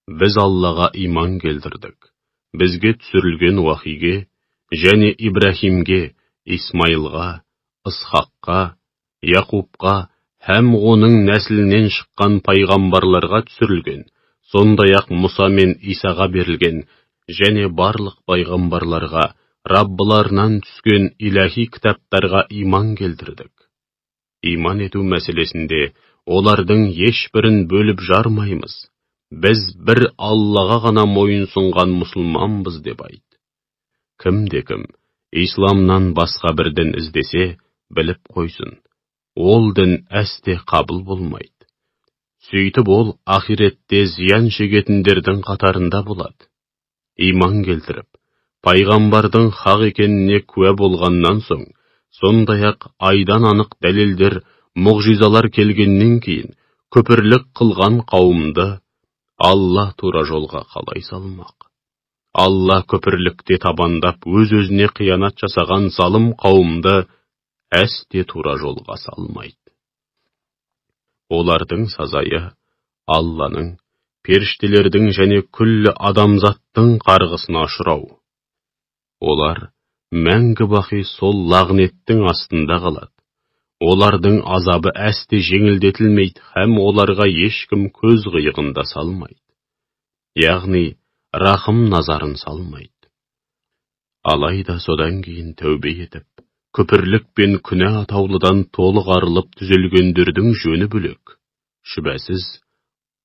Speaker 1: біз Аллаға иман келтірдік, бізге түсірілген уахиге, және Ибрахимге, Исмайылға, Исхаққа, Яқупқа һәм оның нәсілінен шыққан пайғамбарларға түсірілген, сондай-ақ Мұса мен Исаға берілген, және барлық пайғамбарларға Раббыларынан түскен иләһи кітаптарға иман келтірдік. Иман ету мәселесінде олардың ешбірін бөліп жармаймыз. Біз бір Аллаға ғана мойынсұнған мұсылманбыз деп айт. Кім-кім исламнан басқа бір дін іздесе, біліп қойсын. Ол дін әсте қабыл болмайды. Сөйтіп ол ахиретте зиян шегетіндердің қатарында болады. Иман келтіріп, пайғамбардың хақ екеніне куә болғаннан соң, сондай-ақ айдан анық дәлелдер, мұғжизалар келгеннен кейін, күпірлік қылған қауымды Алла тура жолға қалай салмақ? Алла күпірлікте табандап өз-өзіне қиянат жасаған залым қауымды әсте тура жолға салмайды. Олардың сазайы Алланың, періштелердің және күллі адамзаттың қарғысына ұшырау. Олар мәңгі бақи сол лағнеттің астында қалады. Олардың азабы әсте жеңілдетілмейді, һәм оларға ешкім көз қиығында салмайды. Яғни, рахым назарын салмайды. Алайда содан кейін тәубе етіп, күпірлік пен күнә атаулыдан толық арылып түзелгендердің жөні бөлек. Шүбәсіз,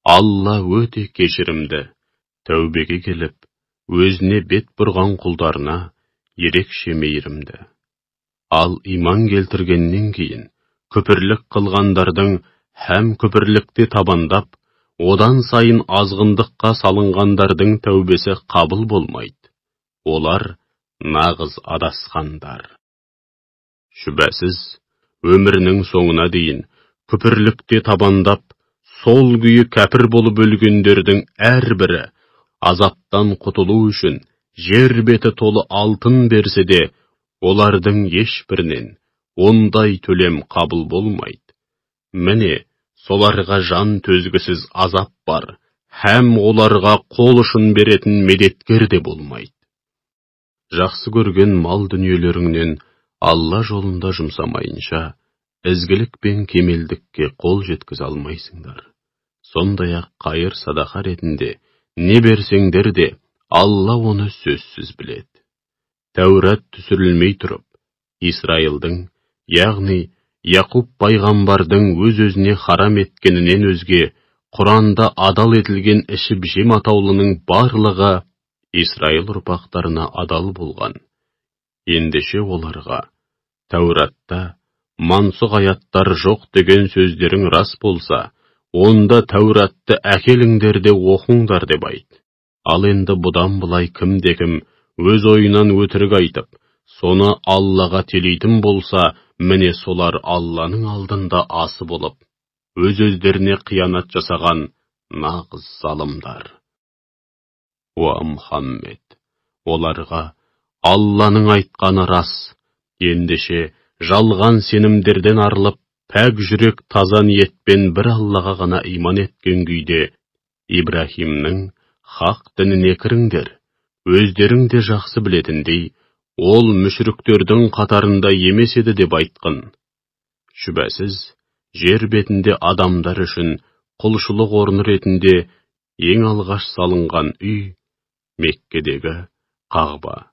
Speaker 1: Алла өте кешірімді, тәубеге келіп, өзіне бет бұрған құлдарына ерекше мейірімді. Ал иман келтіргеннен кейін, күпірлік қылғандардың һәм күпірлікте табандап, одан сайын азғындыққа салынғандардың тәубесі қабыл болмайды. Олар нағыз адасқандар. Шүбәсіз, өмірінің соңына дейін күпірлікте табандап, сол күйі кәпір болып өлгендердің әрбірі азаптан құтылу үшін жер беті толы алтын берсе де, олардың ешбірінен ондай төлем қабыл болмайды. Міне, соларға жан төзгісіз азап бар, һәм оларға қол ұшын беретін медеткер де болмайды. Жақсы көрген мал дүниелеріңнен Алла жолында жұмсамайынша, ізгілік пен кемелдікке қол жеткізе алмайсыңдар. Сондай-ақ қайыр садақа ретінде не берсеңдер де, Алла оны сөзсіз біледі. Тәурат түсірілмей тұрып, Исраилдің, яғни Яқуб пайғамбардың өз-өзіне харам еткенінен өзге, Құранда адал етілген ішіп-жем атаулының барлығы Исраил ұрпақтарына адал болған. Ендеше оларға, Тәуратта мансұқ аяттар жоқ деген сөздерің рас болса, онда Тәуратты әкеліңдер де оқыңдар деп айт. Ал енді бұдан былай кім-кім өз ойынан өтірік айтып, соны Аллаға телейтін болса, міне солар Алланың алдында асы болып, өз-өздеріне қиянат жасаған нағыз залымдар. Уа Мұхаммед, оларға Алланың айтқаны рас, ендеше жалған сенімдерден арылып, пәк жүрек таза ниетпен бір Аллаға ғана иман еткен күйде, Ибрахимнің хақ дініне кіріңдер. Өздерің де жақсы білетіндей, ол мүшріктердің қатарында емес еді деп айтқын. Шүбәсіз, жер бетінде адамдар үшін құлшылық орны ретінде ең алғаш салынған үй, Меккедегі Қағба.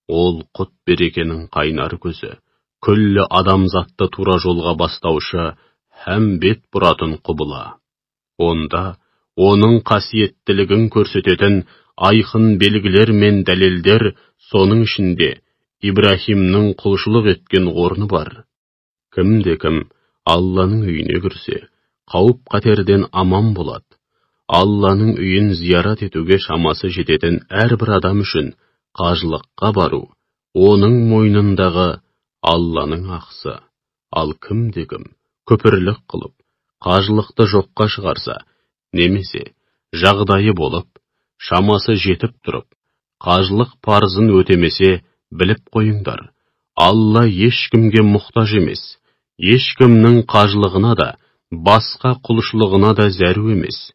Speaker 1: Ол құт берекенің қайнар көзі, күллі адамзатты тура жолға бастаушы һәм бет бұратын құбыла. Онда оның қасиеттілігін көрсететін айқын белгілер мен дәлелдер, соның ішінде Ибрахимнің құлшылық еткен орны бар. Кім-кім Алланың үйіне кірсе, қауіп-қатерден аман болады. Алланың үйін зиярат етуге шамасы жететін әрбір адам үшін қажылыққа бару, оның мойнындағы Алланың ақысы. Ал кім-кім күпірлік қылып, қажылықты жоққа шығарса, немесе жағдайы болып, шамасы жетіп тұрып, қажылық парызын өтемесе, біліп қойыңдар, Алла ешкімге мұқтаж емес, ешкімнің қажылығына да, басқа құлшылығына да зәру емес.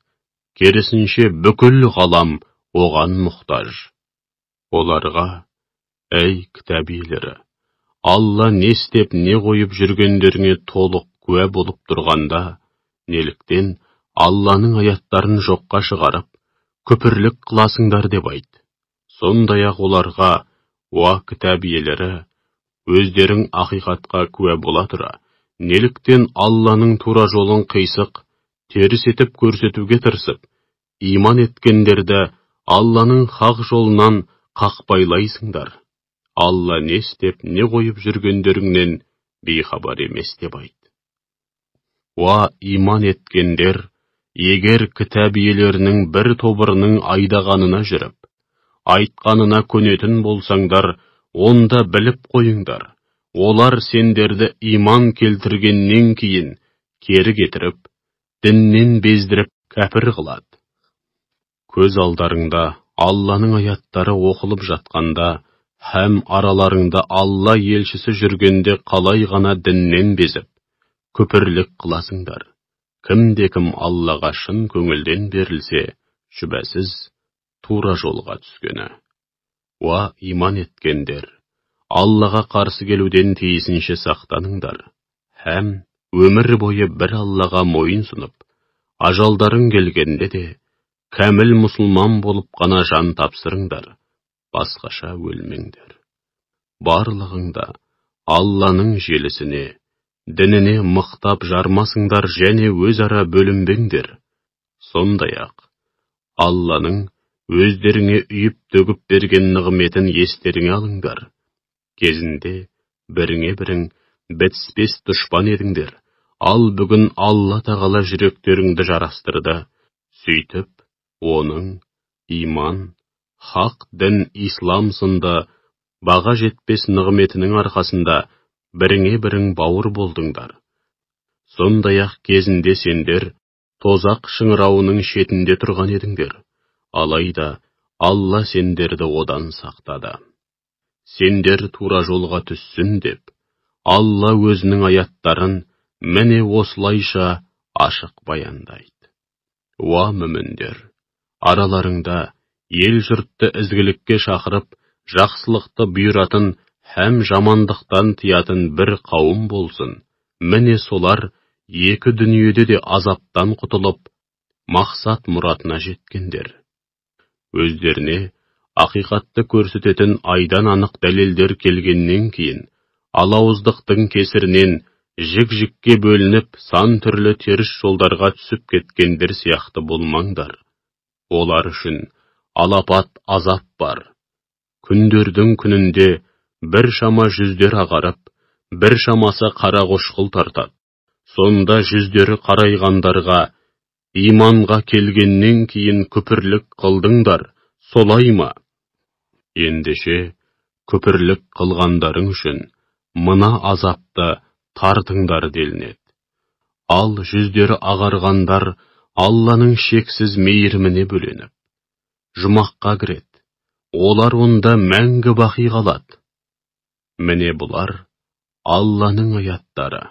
Speaker 1: Керісінше бүкіл ғалам оған мұқтаж. Оларға, әй кітап иелері, Алла не істеп не қойып жүргендеріңе толық куә болып тұрғанда, неліктен Алланың аяттарын жоққа шығарып, күпірлік қыласыңдар деп айт. Сондай-ақ оларға, уа кітап иелері, өздерің ақиқатқа куә бола тұра, неліктен Алланың тура жолын қисық, теріс етіп көрсетуге тырысып, иман еткендерді Алланың хақ жолынан қақпайлайсыңдар. Алла не істеп, не қойып жүргендеріңнен бейхабар емес деп айт. Уа иман еткендер, егер кітап иелерінің бір тобырының айдағанына жүріп, айтқанына көнетін болсаңдар, онда біліп қойыңдар. Олар сендерді иман келтіргеннен кейін кері кетіріп, діннен бездіріп кәпір қылады. Көз алдарыңда Алланың аяттары оқылып жатқанда, һәм араларыңда Алла елшісі жүргенде қалай ғана діннен безіп, күпірлік қыласыңдар. Кім-кім Аллаға шын көңілден берілсе, шүбәсіз тура жолға түскені. Уа иман еткендер, Аллаға қарсы келуден тиісінше сақтаныңдар, һәм өмір бойы бір Аллаға мойын сұнып, ажалдарың келгенде де, кәміл мұсылман болып қана жан тапсырыңдар, басқаша өлмеңдер. Барлығыңда Алланың желісіне, дініне мықтап жармасыңдар және өзара бөлінбеңдер. Сондай-ақ, Алланың өздеріңе үйіп төгіп берген нығметін естеріңе алыңдар. Кезінде біріңе-бірің бітіспес дұшпан едіңдер, ал бүгін Алла тағала жүректеріңді жарастырды. Сөйтіп, оның иман, хақ дін ислам сынды баға жетпес нығметінің арқасында біріңе-бірің бауыр болдыңдар. Сондай-ақ кезінде сендер тозақ шыңырауының шетінде тұрған едіңдер, алайда Алла сендерді одан сақтады. Сендер тура жолға түссін деп, Алла өзінің аяттарын міне осылайша ашық баяндайды. Уа мүміндер, араларыңда ел жұртты ізгілікке шақырып, жақсылықты бұйыратын һәм жамандықтан тиятын бір қауым болсын. Міне солар екі дүниеде де азаптан құтылып, мақсат мұратына жеткендер. Өздеріне ақиқатты көрсететін айдан анық дәлелдер келгеннен кейін, алауыздықтың кесірінен жік-жікке бөлініп, сан түрлі теріс жолдарға түсіп кеткендер сияқты болмаңдар. Олар үшін алапат азап бар. Күндердің күнінде бір шама жүздер ағарып, бір шамасы қара қошқыл тартады. Сонда жүздері қарайғандарға, иманға келгеннен кейін күпірлік қылдыңдар, солай ма? Ендеше, күпірлік қылғандарың үшін мына азапты тартыңдар делінеді. Ал жүздері ағарғандар Алланың шексіз мейіріміне бөленіп, жұмаққа кіреді. Олар онда мәңгі бақи қалады. Міне бұлар Алланың аяттары.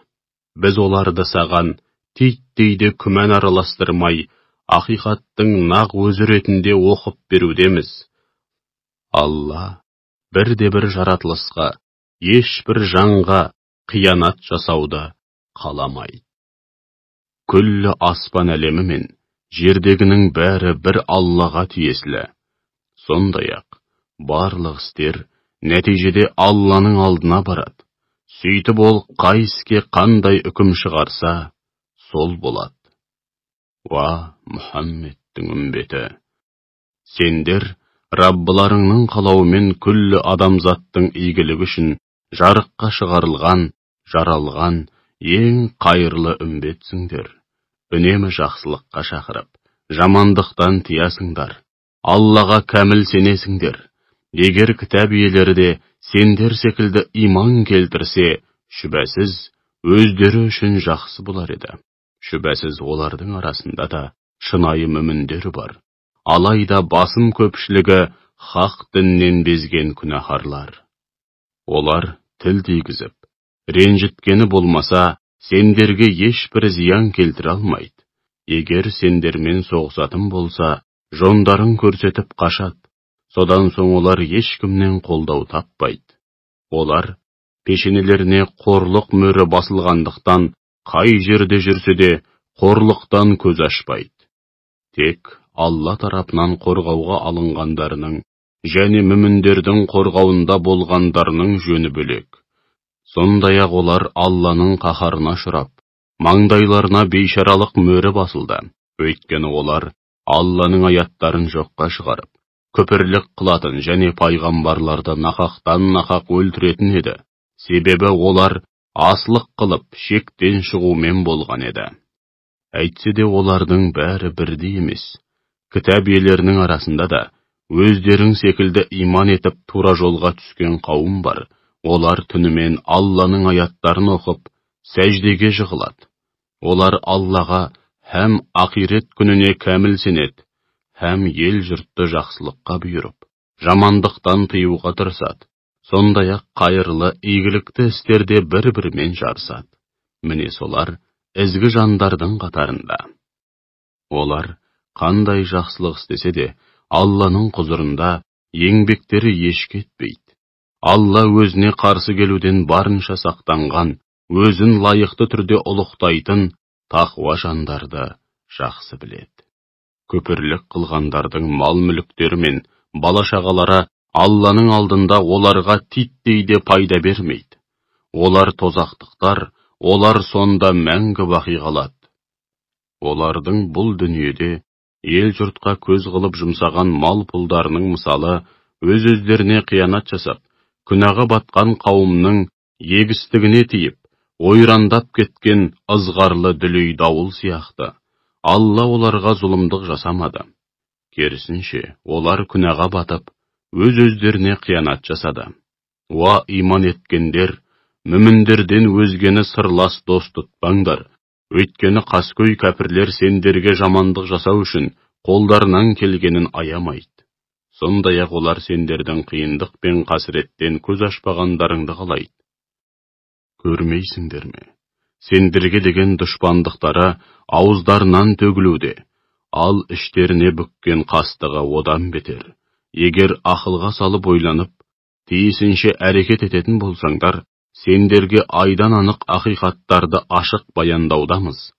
Speaker 1: Біз оларды саған титтейді күмән араластырмай, ақиқаттың нақ өзі ретінде оқып берудеміз. Алла бірде-бір жаратылысқа, ешбір жанға қиянат жасауды қаламайды. Күллі аспан әлемі мен жердегінің бәрі бір Аллаға тиесілі. Сондай-ақ, барлық істер нәтижеде Алланың алдына барады. Сөйтіп ол қай іске қандай үкім шығарса, сол болады. Уа Мұхаммедтің үмбеті! Сендер Раббыларыңның қалауымен күллі адамзаттың игілігі үшін жарыққа шығарылған, жаралған, ең қайырлы үмбетсіңдер. Үнемі жақсылыққа шақырып, жамандықтан тиясыңдар. Аллаға кәміл сенесіңдер. Егер кітап иелері де сендер секілді иман келтірсе, шүбәсіз өздері үшін жақсы болар еді. Шүбәсіз олардың арасында да шынайы мүміндер бар. Алайда басым көпшілігі хақ діннен безген күнәһарлар. Олар тіл тигізіп, ренжіткені болмаса, сендерге ешбір зиян келтіре алмайды. Егер сендермен соғысатын болса, жондарың көрсетіп қашады. Содан соң олар ешкімнен қолдау таппайды. Олар пешенелеріне қорлық мөрі басылғандықтан қай жерде жүрсе де қорлықтан көз ашпайды. Тек Алла тарапынан қорғауға алынғандарының және мүміндердің қорғауында болғандарының жөні бөлек. Сондай-ақ олар Алланың қаһарына ұшырап, маңдайларына бейшаралық мөрі басылды. Өйткені олар Алланың аяттарын жоққа шығарып, күпірлік қылатын және пайғамбарларды нақақтан-нақақ өлтіретін еді. Себебі олар аслық қылып, шектен шығумен болған еді. Әйтсе де олардың бәрі бірдей емес. Кітап иелерінің арасында да өздерің секілді иман етіп тура жолға түскен қауым бар. Олар түнімен Алланың аяттарын оқып, сәждеге жығылады. Олар Аллаға һәм ақирет күніне кәміл сенеді, һәм ел жұртты жақсылыққа бұйырып, жамандықтан тыюға тырысады. Сондай-ақ қайырлы, игілікті істерде бір-бірімен жарысады. Міне солар ізгі жандардың қатарында. Олар қандай жақсылық істесе де, Алланың құзырында еңбектері еш кетпейді. Алла өзіне қарсы келуден барынша сақтанған, өзін лайықты түрде ұлықтайтын тақуа жандарды жақсы біледі. Күпірлік қылғандардың мал-мүліктері мен бала-шағалары Алланың алдында оларға титтей де пайда бермейді. Олар тозақтықтар, олар сонда мәңгі бақи қалады. Олардың бұл дүниеде ел жұртқа көз қылып жұмсаған мал пұлдарының мысалы өз-өздеріне қиянат жасап, күнәға батқан қауымның егістігіне тиіп, ойрандап кеткен ызғарлы дүлей дауыл сияқты. Алла оларға зұлымдық жасамады. Керісінше, олар күнәға батып, өз-өздеріне қиянат жасады. Уа иман еткендер, мүміндерден өзгені сырлас дос тұтпаңдар. Өйткені қаскөй кәпірлер сендерге жамандық жасау үшін қолдарынан келгенін аямайды. Сондай-ақ олар сендердің қиындық пен қасіреттен көз ашпағандарыңды қалайды. Көрмейсіңдер ме? Сендерге деген дұшпандықтары ауыздарынан төгілуде, ал іштеріне бүккен қастығы одан бетер. Егер ақылға салып ойланып, тиісінше әрекет ететін болсаңдар, сендерге айдан анық ақиқаттарды ашық баяндаудамыз.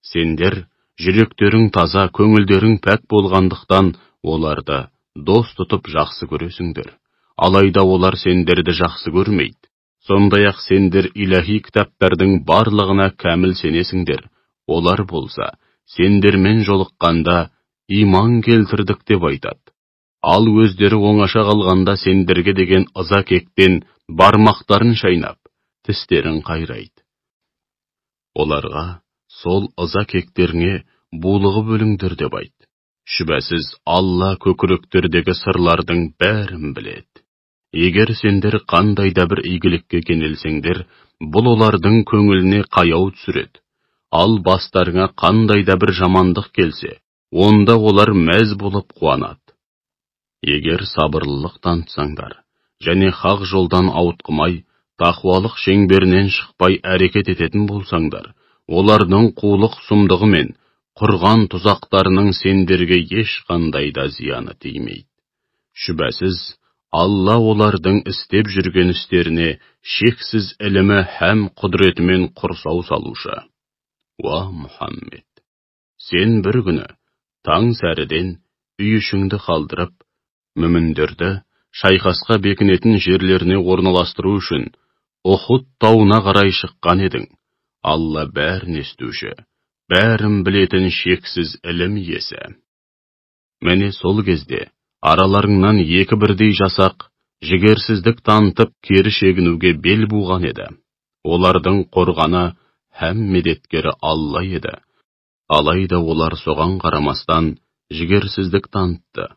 Speaker 1: Сендер жүректерің таза, көңілдерің пәк болғандықтан оларды дос тұтып жақсы көресіңдер. Алайда олар сендерді жақсы көрмейді. Сондай-ақ сендер иләһи кітаптардың барлығына кәміл сенесіңдер. Олар болса, сендермен жолыққанда иман келтірдік деп айтады. Ал өздері оңаша қалғанда сендерге деген ыза кектен бармақтарын шайнап, тістерін қайрайды. Оларға сол ыза кектеріңе булығып өліңдер деп айт. Шүбәсіз Алла көкіректердегі сырлардың бәрін біледі. Егер сендер қандай да бір игілікке кенелсеңдер, бұл олардың көңіліне қаяу түсіреді. Ал бастарыңа қандай да бір жамандық келсе, онда олар мәз болып қуанады. Егер сабырлылық танытсаңдар, және хақ жолдан ауытқымай, тақуалық шеңберінен шықпай әрекет ететін болсаңдар, олардың қулық сұмдығы мен құрған тұзақтарының сендерге ешқандай да зияны тимейді. Шүбәсіз, Алла олардың істеп жүрген істеріне шексіз ілімі һәм құдіретімен құрсау салушы. Уа Мұхаммед, сен бір күні таң сәріден үй ішіңді қалдырып, мүміндерді шайқасқа бекінетін жерлеріне орналастыру үшін Ухуд тауына қарай шыққан едің. Алла бәрін естуші, бәрін білетін шексіз ілім иесі. Міне сол кезде араларыңнан екі бірдей жасақ, жігерсіздік танытып кері шегінуге бел буған еді. Олардың қорғаны һәм медеткері Алла еді. Алайда олар соған қарамастан жігерсіздік танытты.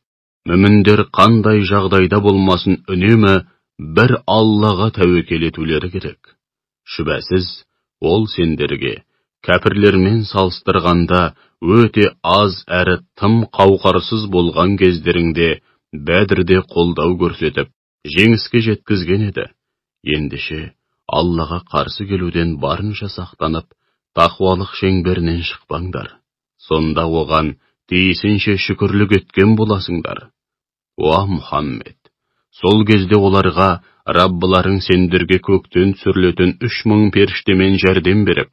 Speaker 1: Мүміндер қандай жағдайда болмасын үнемі бір Аллаға тәуекел етулері керек. Шүбәсіз, ол сендерге кәпірлермен салыстырғанда өте аз әрі тым қауқарсыз болған кездеріңде Бәдірде қолдау көрсетіп, жеңіске жеткізген еді. Ендеше Аллаға қарсы келуден барынша сақтанып, тақуалық шеңберінен шықпаңдар. Сонда оған тиісінше шүкірлік еткен боласыңдар. Уа Мұхаммед, сол кезде оларға Раббыларың сендерге көктен түсірілетін 3000 періштемен жәрдем беріп,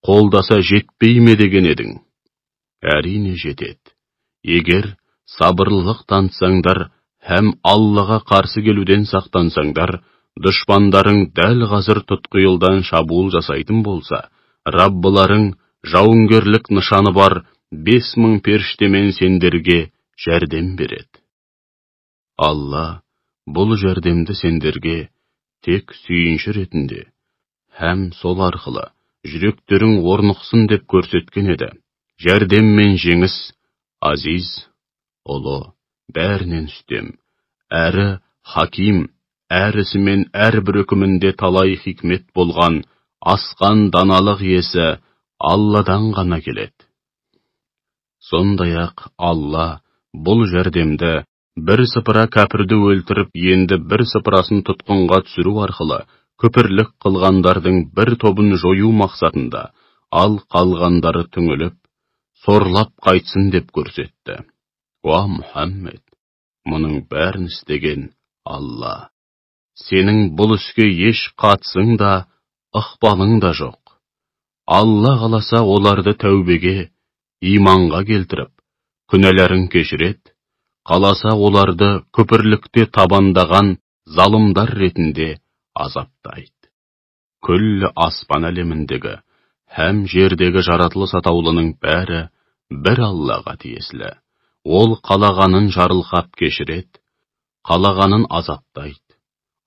Speaker 1: қолдаса жетпей ме деген едің? Әрине жетеді. Егер сабырлық танытсаңдар, һәм Аллаға қарсы келуден сақтансаңдар, дұшпандарың дәл қазір тұтқиылдан шабуыл жасайтын болса, Раббыларың жауынгерлік нышаны бар 5000 періштемен сендерге жәрдем береді. Алла бұл жәрдемді сендерге тек сүйінші ретінде, һәм сол арқылы жүректерің орнықсын деп көрсеткен еді. Жәрдем мен жеңіс азиз, ұлы, бәрінен үстем, әрі хаким, әрісімен әрбір үкімінде талай хикмет болған асқан даналық иесі Алладан ғана келеді. Сондай-ақ Алла бұл жәрдемді бірсыпыра кәпірді өлтіріп, енді бірсыпырасын тұтқынға түсіру арқылы күпірлік қылғандардың бір тобын жою мақсатында, ал қалғандары түңіліп, сорлап қайтсын деп көрсетті. Уа Мұхаммед, мұның бәрін істеген Алла. Сенің бұл іске еш қатысың да, ықпалың да жоқ. Алла қаласа оларды тәубеге, иманға келтіріп, күнәләрін кешіреді, қаласа оларды күпірлікте табандаған залымдар ретінде азаптайды. Күллі аспан әлеміндегі һәм жердегі жаратылыс атаулының бәрі бір Аллаға тиесілі. Ол қалағанын жарылқап кешіреді, қалағанын азаптайды.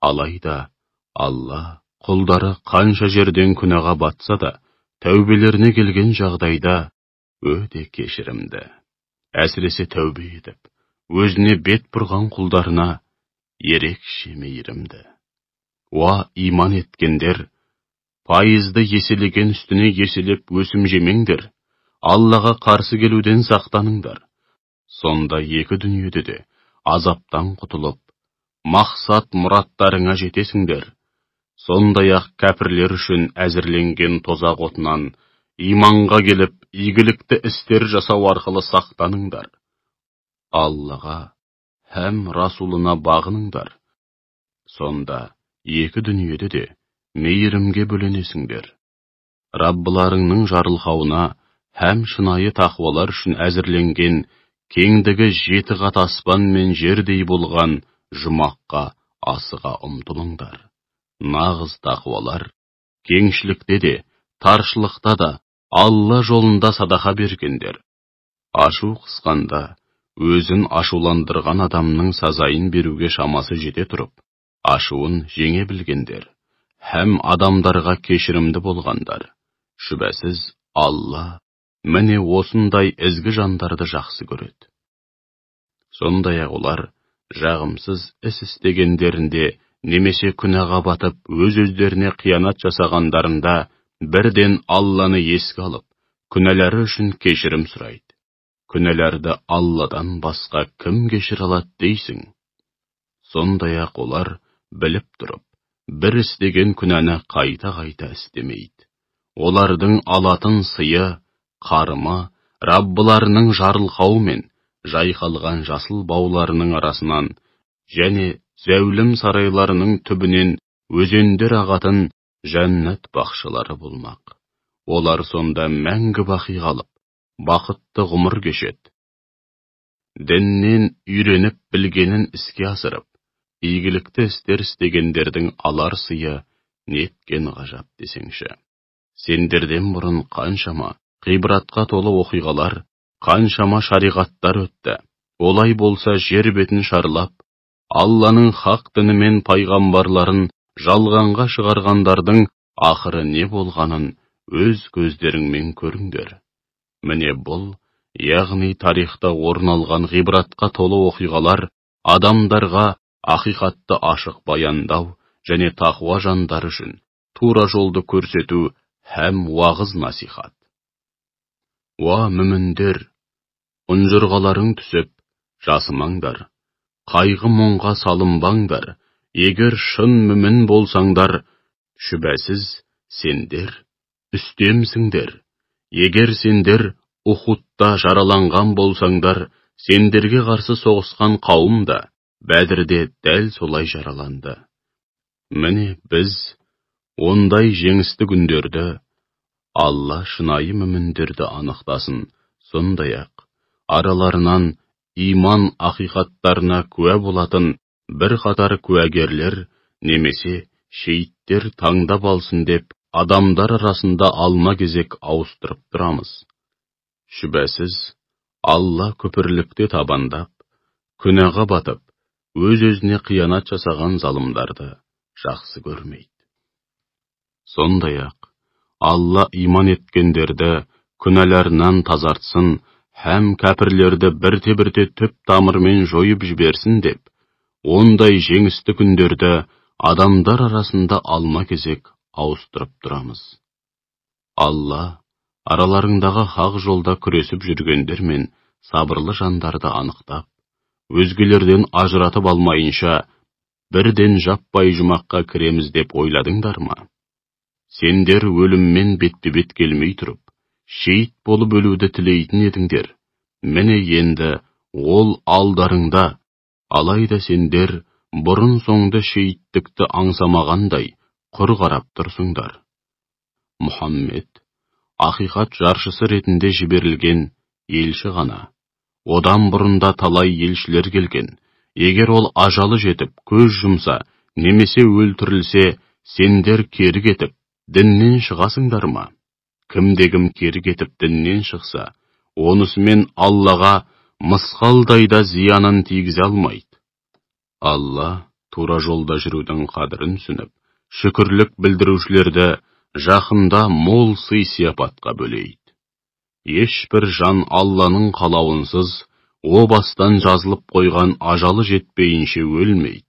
Speaker 1: Алайда Алла құлдары қанша жерден күнәға батса да, тәубелеріне келген жағдайда өте кешірімді. Әсіресе тәубе етіп, өзіне бет бұрған құлдарына ерекше мейірімді. Уа иман еткендер, пайызды еселеген үстіне еселеп өсім жемеңдер, Аллаға қарсы келуден сақтаныңдар. Сонда екі дүниеде де азаптан құтылып, мақсат мұраттарыңа жетесіңдер. Сондай-ақ кәпірлер үшін әзірленген тозақ отынан иманға келіп, игілікті істер жасау арқылы сақтаныңдар. Аллаға һәм Расулына бағыныңдар. Сонда екі дүниеде де мейірімге бөленесіңдер. Раббыларыңның жарылқауына һәм шынайы тақуалар үшін әзірленген кеңдігі 7 қат аспан мен жердей болған жұмаққа асыға ұмтылыңдар. Нағыз тақуалар кеңшілікте де, таршылықта да Алла жолында садақа бергендер. Ашу қысқанда өзін ашуландырған адамның сазайын беруге шамасы жете тұрып, ашуын жеңе білгендер, һәм адамдарға кешірімді болғандар. Шүбәсіз Алла міне осындай ізгі жандарды жақсы көреді. Сондай-ақ олар жағымсыз іс істегендерінде немесе күнәға батып, өз-өздеріне қиянат жасағандарында бірден Алланы еске алып, күнәлары үшін кешірім сұрайды. Күнәларды Алладан басқа кім кешіре алады дейсің? Сондай-ақ олар біліп тұрып, бір істеген күнәні қайта-қайта істемейді. Олардың алатын сыйы, қарымы, Раббыларының жарылқауы мен жайқалған жасыл бауларының арасынан және зәулім сарайларының түбінен өзендер ағатын жәннат бақшылары болмақ. Олар сонда мәңгі бақи қалып, бақытты ғұмыр кешеді. Діннен үйреніп білгенін іске асырып, игілікті істер істегендердің алар сыйы неткен ғажап десеңші. Сендерден бұрын қаншама ғибратқа толы оқиғалар, қаншама шариғаттар өтті. Олай болса жер бетін шарлап, Алланың хақ діні мен пайғамбарларын жалғанға шығарғандардың ақыры не болғанын өз көздеріңмен көріңдер. Міне бұл, яғни тарихта орын алған ғибратқа толы оқиғалар адамдарға ақиқатты ашық баяндау және тақуа жандар үшін тура жолды көрсету һәм уағыз насихат. Уа мүміндер, ұнжырғаларың түсіп, жасымаңдар, қайғы мұңға салынбаңдар. Егер шын мүмін болсаңдар, шүбәсіз сендер үстемсіңдер. Егер сендер Ухудта жараланған болсаңдар, сендерге қарсы соғысқан қауым да Бәдірде дәл солай жараланды. Міне біз ондай жеңісті күндерді Алла шынайы мүміндерді анықтасын, сондай-ақ араларынан иман ақиқаттарына куә болатын бір қатар куәгерлер немесе шейіттер таңдап алсын деп адамдар арасында алма кезек ауыстырып тұрамыз. Шүбәсіз, Алла күпірлікте табандап, күнәға батып, өз-өзіне қиянат жасаған залымдарды жақсы көрмейді. Сондай-ақ, Алла иман еткендерді күнәларынан тазартсын, һәм кәпірлерді бірте-бірте түп тамырмен жойып жіберсін деп, ондай жеңісті күндерді адамдар арасында алма кезек ауыстырып тұрамыз. Алла араларыңдағы хақ жолда күресіп жүргендер мен сабырлы жандарды анықтап, өзгелерден ажыратып алмайынша, бірден жаппай жұмаққа кіреміз деп ойладыңдар ма? Сендер өліммен бетпе-бет келмей тұрып, шейіт болып өлуді тілейтін едіңдер. Міне енді ол алдарыңда, алайда сендер бұрын соңды шейіттікті аңсамағандай құр қарап тұрсыңдар. Мұхаммед, ақиқат жаршысы ретінде жіберілген елші ғана. Одан бұрында талай елшілер келген. Егер ол ажалы жетіп, көз жұмса, немесе өлтірілсе, сендер кері кетіп, діннен шығасыңдар ма? Кімде-кім кері кетіп діннен шықса, онысымен Аллаға мысқалдайда зиянын тигізе алмайды. Алла тура жолда жүрудің қадірін түсініп, шүкірлік білдірушілерді жақында мол сый-сияпатқа бөлейді. Ешбір жан Алланың қалауынсыз, о бастан жазылып қойған ажалы жетпейінше өлмейді.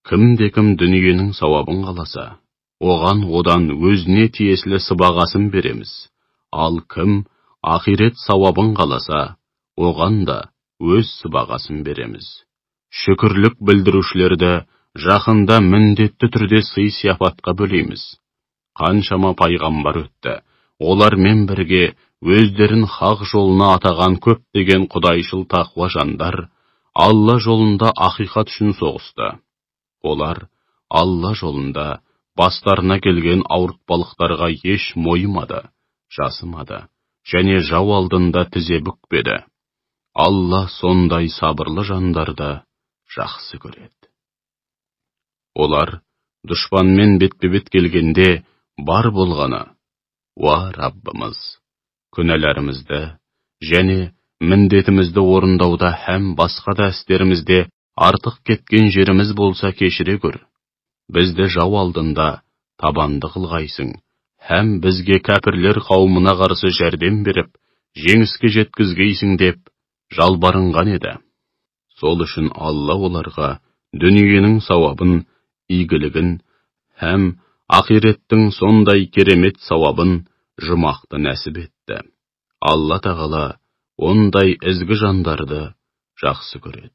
Speaker 1: Кімде-кім дүниенің сауабын қаласа, оған одан өзіне тиесілі сыбағасын береміз. Ал кім ақирет сауабын қаласа, оған да өз сыбағасын береміз. Шүкірлік білдірушілерді жақында міндетті түрде сый-сияпатқа бөлейміз. Қаншама пайғамбар өтті, олармен бірге өздерін хақ жолына атаған көптеген құдайшыл тақуа жандар Алла жолында ақиқат үшін соғысты. Олар Алла жолында бастарына келген ауыртпалықтарға еш мойымады, жасымады, және жау алдында тізе бүкпеді. Алла сондай сабырлы жандарды жақсы көреді. Олар дұшпанмен бетпе-бет келгенде бар болғаны: «Уа Раббымыз, күнәларымызды және міндетімізді орындауда һәм басқа да істерімізде артық кеткен жеріміз болса кешіре көр. Бізді жау алдында табанды қылғайсың, һәм бізге кәпірлер қауымына қарсы жәрдем беріп, жеңіске жеткізгейсің» деп жалбарынған еді. Сол үшін Алла оларға дүниенің сауабын, игілігін һәм ақиреттің сондай керемет сауабын жұмақты нәсіп етті. Алла тағала ондай ізгі жандарды жақсы көреді.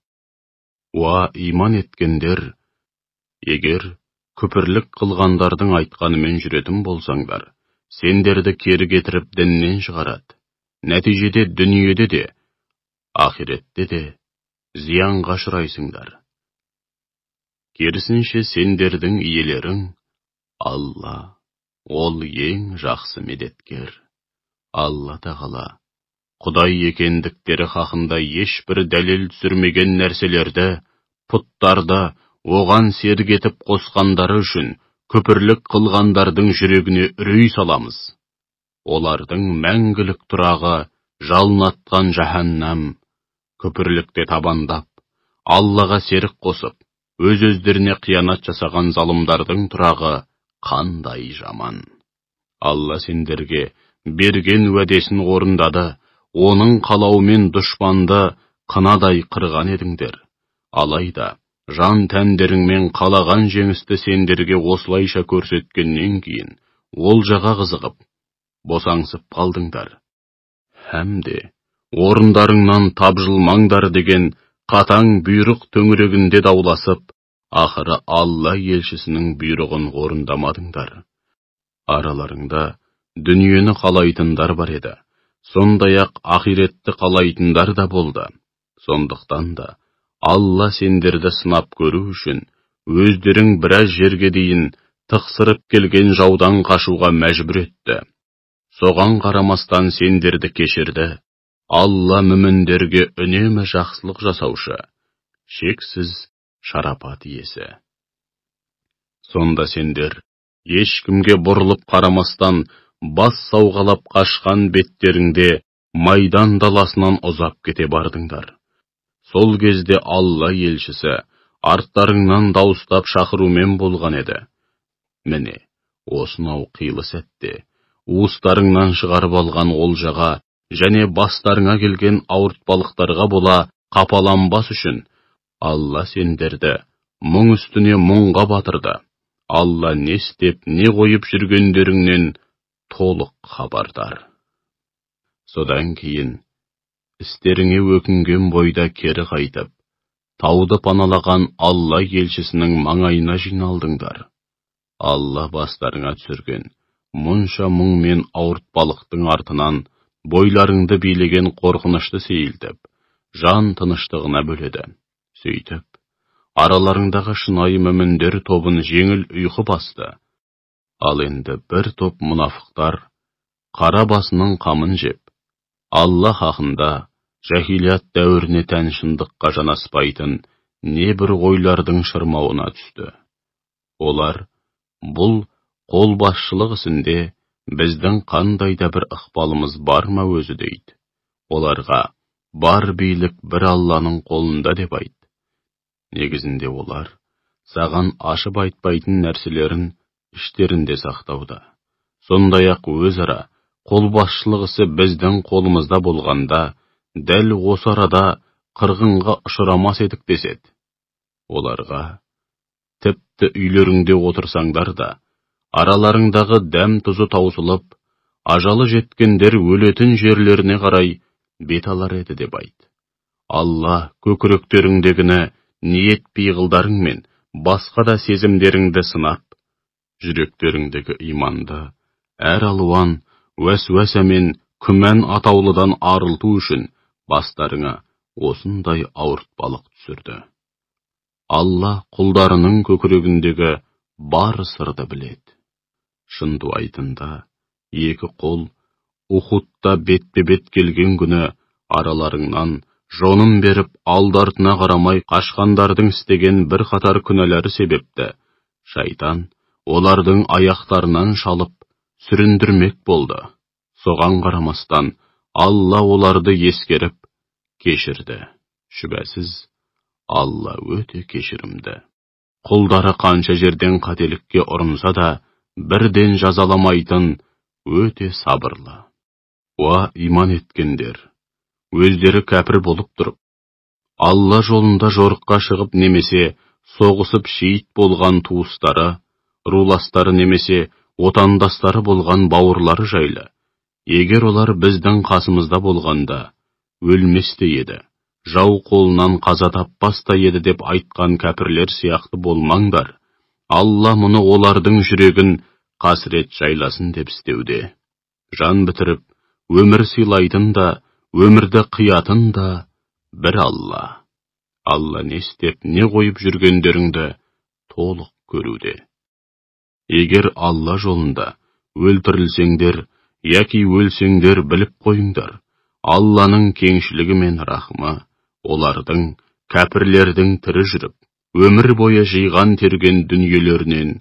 Speaker 1: Уа иман еткендер, егер күпірлік қылғандардың айтқанымен жүретін болсаңдар, сендерді кері кетіріп діннен шығарады. Нәтижеде дүниеде де, ақиретте де зиянға ұшырайсыңдар. Керісінше сендердің иелерің Алла, ол ең жақсы медеткер. Алла тағала Құдай екендіктері хақында ешбір дәлел түсірмеген нәрселерді, пұттарды оған серік етіп қосқандары үшін күпірлік қылғандардың жүрегіне үрей саламыз. Олардың мәңгілік тұрағы жалынатқан жаһаннам. Күпірлікте табандап, Аллаға серік қосып, өз-өздеріне қиянат жасаған залымдардың тұрағы қандай жаман. Алла сендерге берген уәдесін орындады, оның қалауымен дұшпанды қынадай қырған едіңдер. Алайда жан тәндеріңмен қалаған жеңісті сендерге осылайша көрсеткеннен кейін, олжаға қызығып, босаңсып қалдыңдар. Хәмде орындарыңнан тапжылмаңдар деген қатаң бұйрық төңірегінде дауласып, ақыры Алла елшісінің бұйрығын орындамадыңдар. Араларыңда дүниені қалайтындар бар еді, сондай-ақ ақиретті қалайтындар да болды. Сондықтан да Алла сендерді сынап көру үшін өздерің біраз жерге дейін тықсырып келген жаудан қашуға мәжбүр етті. Соған қарамастан сендерді кешірді. Алла мүміндерге үнемі жақсылық жасаушы, шексіз шарапат иесі. Сонда сендер, ешкімге бұрылып қарамастан, бас сауғалап қашқан беттеріңде майдан даласынан ұзап кете бардыңдар. Сол кезде Алла елшісі арттарыңнан дауыстап шақырумен болған еді. Міне, осынау қилы сәтте, уыстарыңнан шығарып алған олжаға және бастарыңа келген ауыртпалықтарға бола қапаланбас үшін, Алла сендерді мұң үстіне мұңға батырды. Алла не істеп, не қойып жүргендеріңнен толық хабардар. Содан кейін, істеріңе өкінген бойда кері қайтып, тауды паналаған Алла елшісінің маңайына жиналдыңдар. Алла бастарыңа түсірген мұнша мұң мен ауыртпалықтың артынан бойларыңды билеген қорқынышты сейілтіп, жан тыныштығына бөледі. Сөйтіп, араларыңдағы шынайы мүміндер тобын жеңіл ұйқы басты. Ал енді бір топ мұнафықтар қара басының қамын жеп, Алла хақында жахилият дәуіріне тән шындыққа жанаспайтын небір ойлардың шырмауына түсті. Олар, бұл қолбасшылық ісінде біздің қандай да бір ықпалымыз бар ма өзі дейді. Оларға бар билік бір Алланың қолында деп айт. Негізінде олар саған ашып айтпайтын нәрселерін іштерінде сақтауда. Сондай-ақ өзара қолбасшылық ісі біздің қолымызда болғанда, дәл осы арада қырғынға ұшырамас едік деседі. Оларға, тіпті үйлеріңде отырсаңдар да, араларыңдағы дәм тұзы таусылып, ажалы жеткендер өлетін жерлеріне қарай бет алар еді деп айт. Алла көкіректеріңдегіні ниет пиғылдарың мен басқа да сезімдеріңді сынап, жүректеріңдегі иманды әр алуан уәсуәсә мен күмән атаулыдан арылту үшін бастарыңа осындай ауыртпалық түсірді. Алла құлдарының көкірегіндегі бар сырды біледі. Шын дуайтында екі қол Ухудта бетпе-бет келген күні араларыңнан жонын беріп алды-артына қарамай қашқандардың істеген бір қатар күнәлары себепті шайтан олардың аяқтарынан шалып сүріндірмек болды. Соған қарамастан Алла оларды ескеріп кешірді. Шүбәсіз, Алла өте кешірімді. Құлдары қанша жерден қателікке ұрынса да, бірден жазаламайтын өте сабырлы. Уа иман еткендер, өздері кәпір болып тұрып, Алла жолында жорыққа шығып немесе соғысып шейіт болған туыстары, руластары немесе отандастары болған бауырлары жайлы, егер олар біздің қасымызда болғанда, өлместе еді, жау қолынан қаза таппаста еді деп айтқан кәпірлер сияқты болмаңдар. Алла мұны олардың жүрегін қасірет жайласын деп істеуде. Жан бітіріп, өмір сыйлайтын да, өмірді қиятын да бір Алла. Алла не істеп, не қойып жүргендеріңді толық көруде. Егер Алла жолында өлтірілсеңдер, яки өлсеңдер біліп қойыңдар, Алланың кеңшілігі мен рахмы, олардың, кәпірлердің тірі жүріп, өмір бойы жиған терген дүниелерінен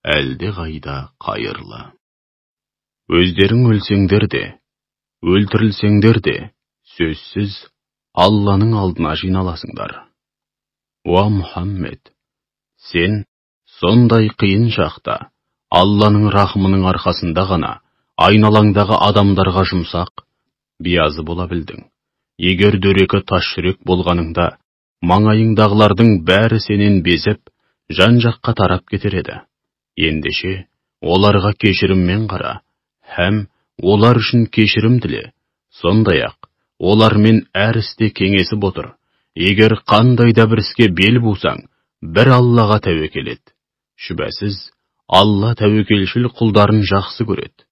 Speaker 1: әлде қайда қайырлы. Өздерің өлсеңдер де, өлтірілсеңдер де, сөзсіз Алланың алдына жиналасыңдар. Уа Мұхаммед, сен сондай қиын шақта Алланың рахмының арқасында ғана айналаңдағы адамдарға жұмсақ, биязы бола білдің. Егер дөрекі тас жүрек болғаныңда, маңайыңдағылардың бәрі сенен безіп, жан-жаққа тарап кетер еді. Ендеше, оларға кешіріммен қара, һәм олар үшін кешірім тіле. Сондай-ақ, олармен әр істе кеңесіп отыр. Егер қандай да бір іске бел бусаң, бір Аллаға тәуекел ет. Шүбәсіз, Алла тәуекелшіл құлдарын жақсы көреді.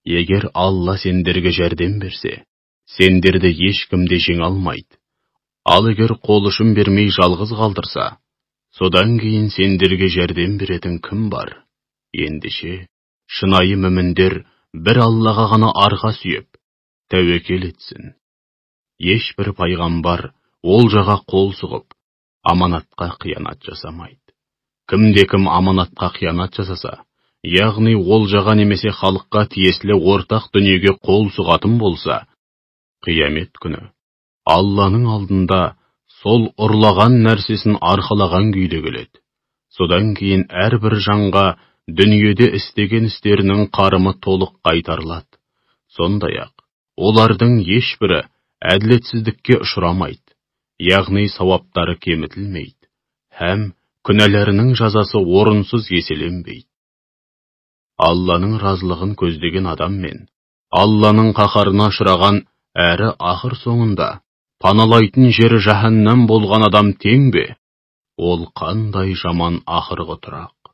Speaker 1: Егер Алла сендерге жәрдем берсе, сендерді ешкімде жеңе алмайды. Ал егер қол ұшын бермей жалғыз қалдырса, содан кейін сендерге жәрдем беретін кім бар? Ендеше, шынайы мүміндер бір Аллаға ғана арқа сүйеп, тәуекел етсін. Ешбір пайғамбар олжаға қол сұғып, аманатқа қиянат жасамайды. Кім аманатқа қиянат жасаса, яғни олжаға немесе халыққа тиесілі ортақ дүниеге қол сұғатын болса, қиямет күні Алланың алдында сол ұрлаған нәрсесін арқалаған күйде келеді. Содан кейін әрбір жанға дүниеде істеген істерінің қарымы толық қайтарылады. Сондай-ақ, олардың ешбірі әділетсіздікке ұшырамайды, яғни сауаптары кемітілмейді, һәм күнәләрінің жазасы орынсыз еселенбейді. Алланың разылығын көздеген адам мен Алланың қаһарына ұшыраған әрі ақыр соңында паналайтын жері жаһаннам болған адам тең бе? Ол қандай жаман ақырғы тұрақ,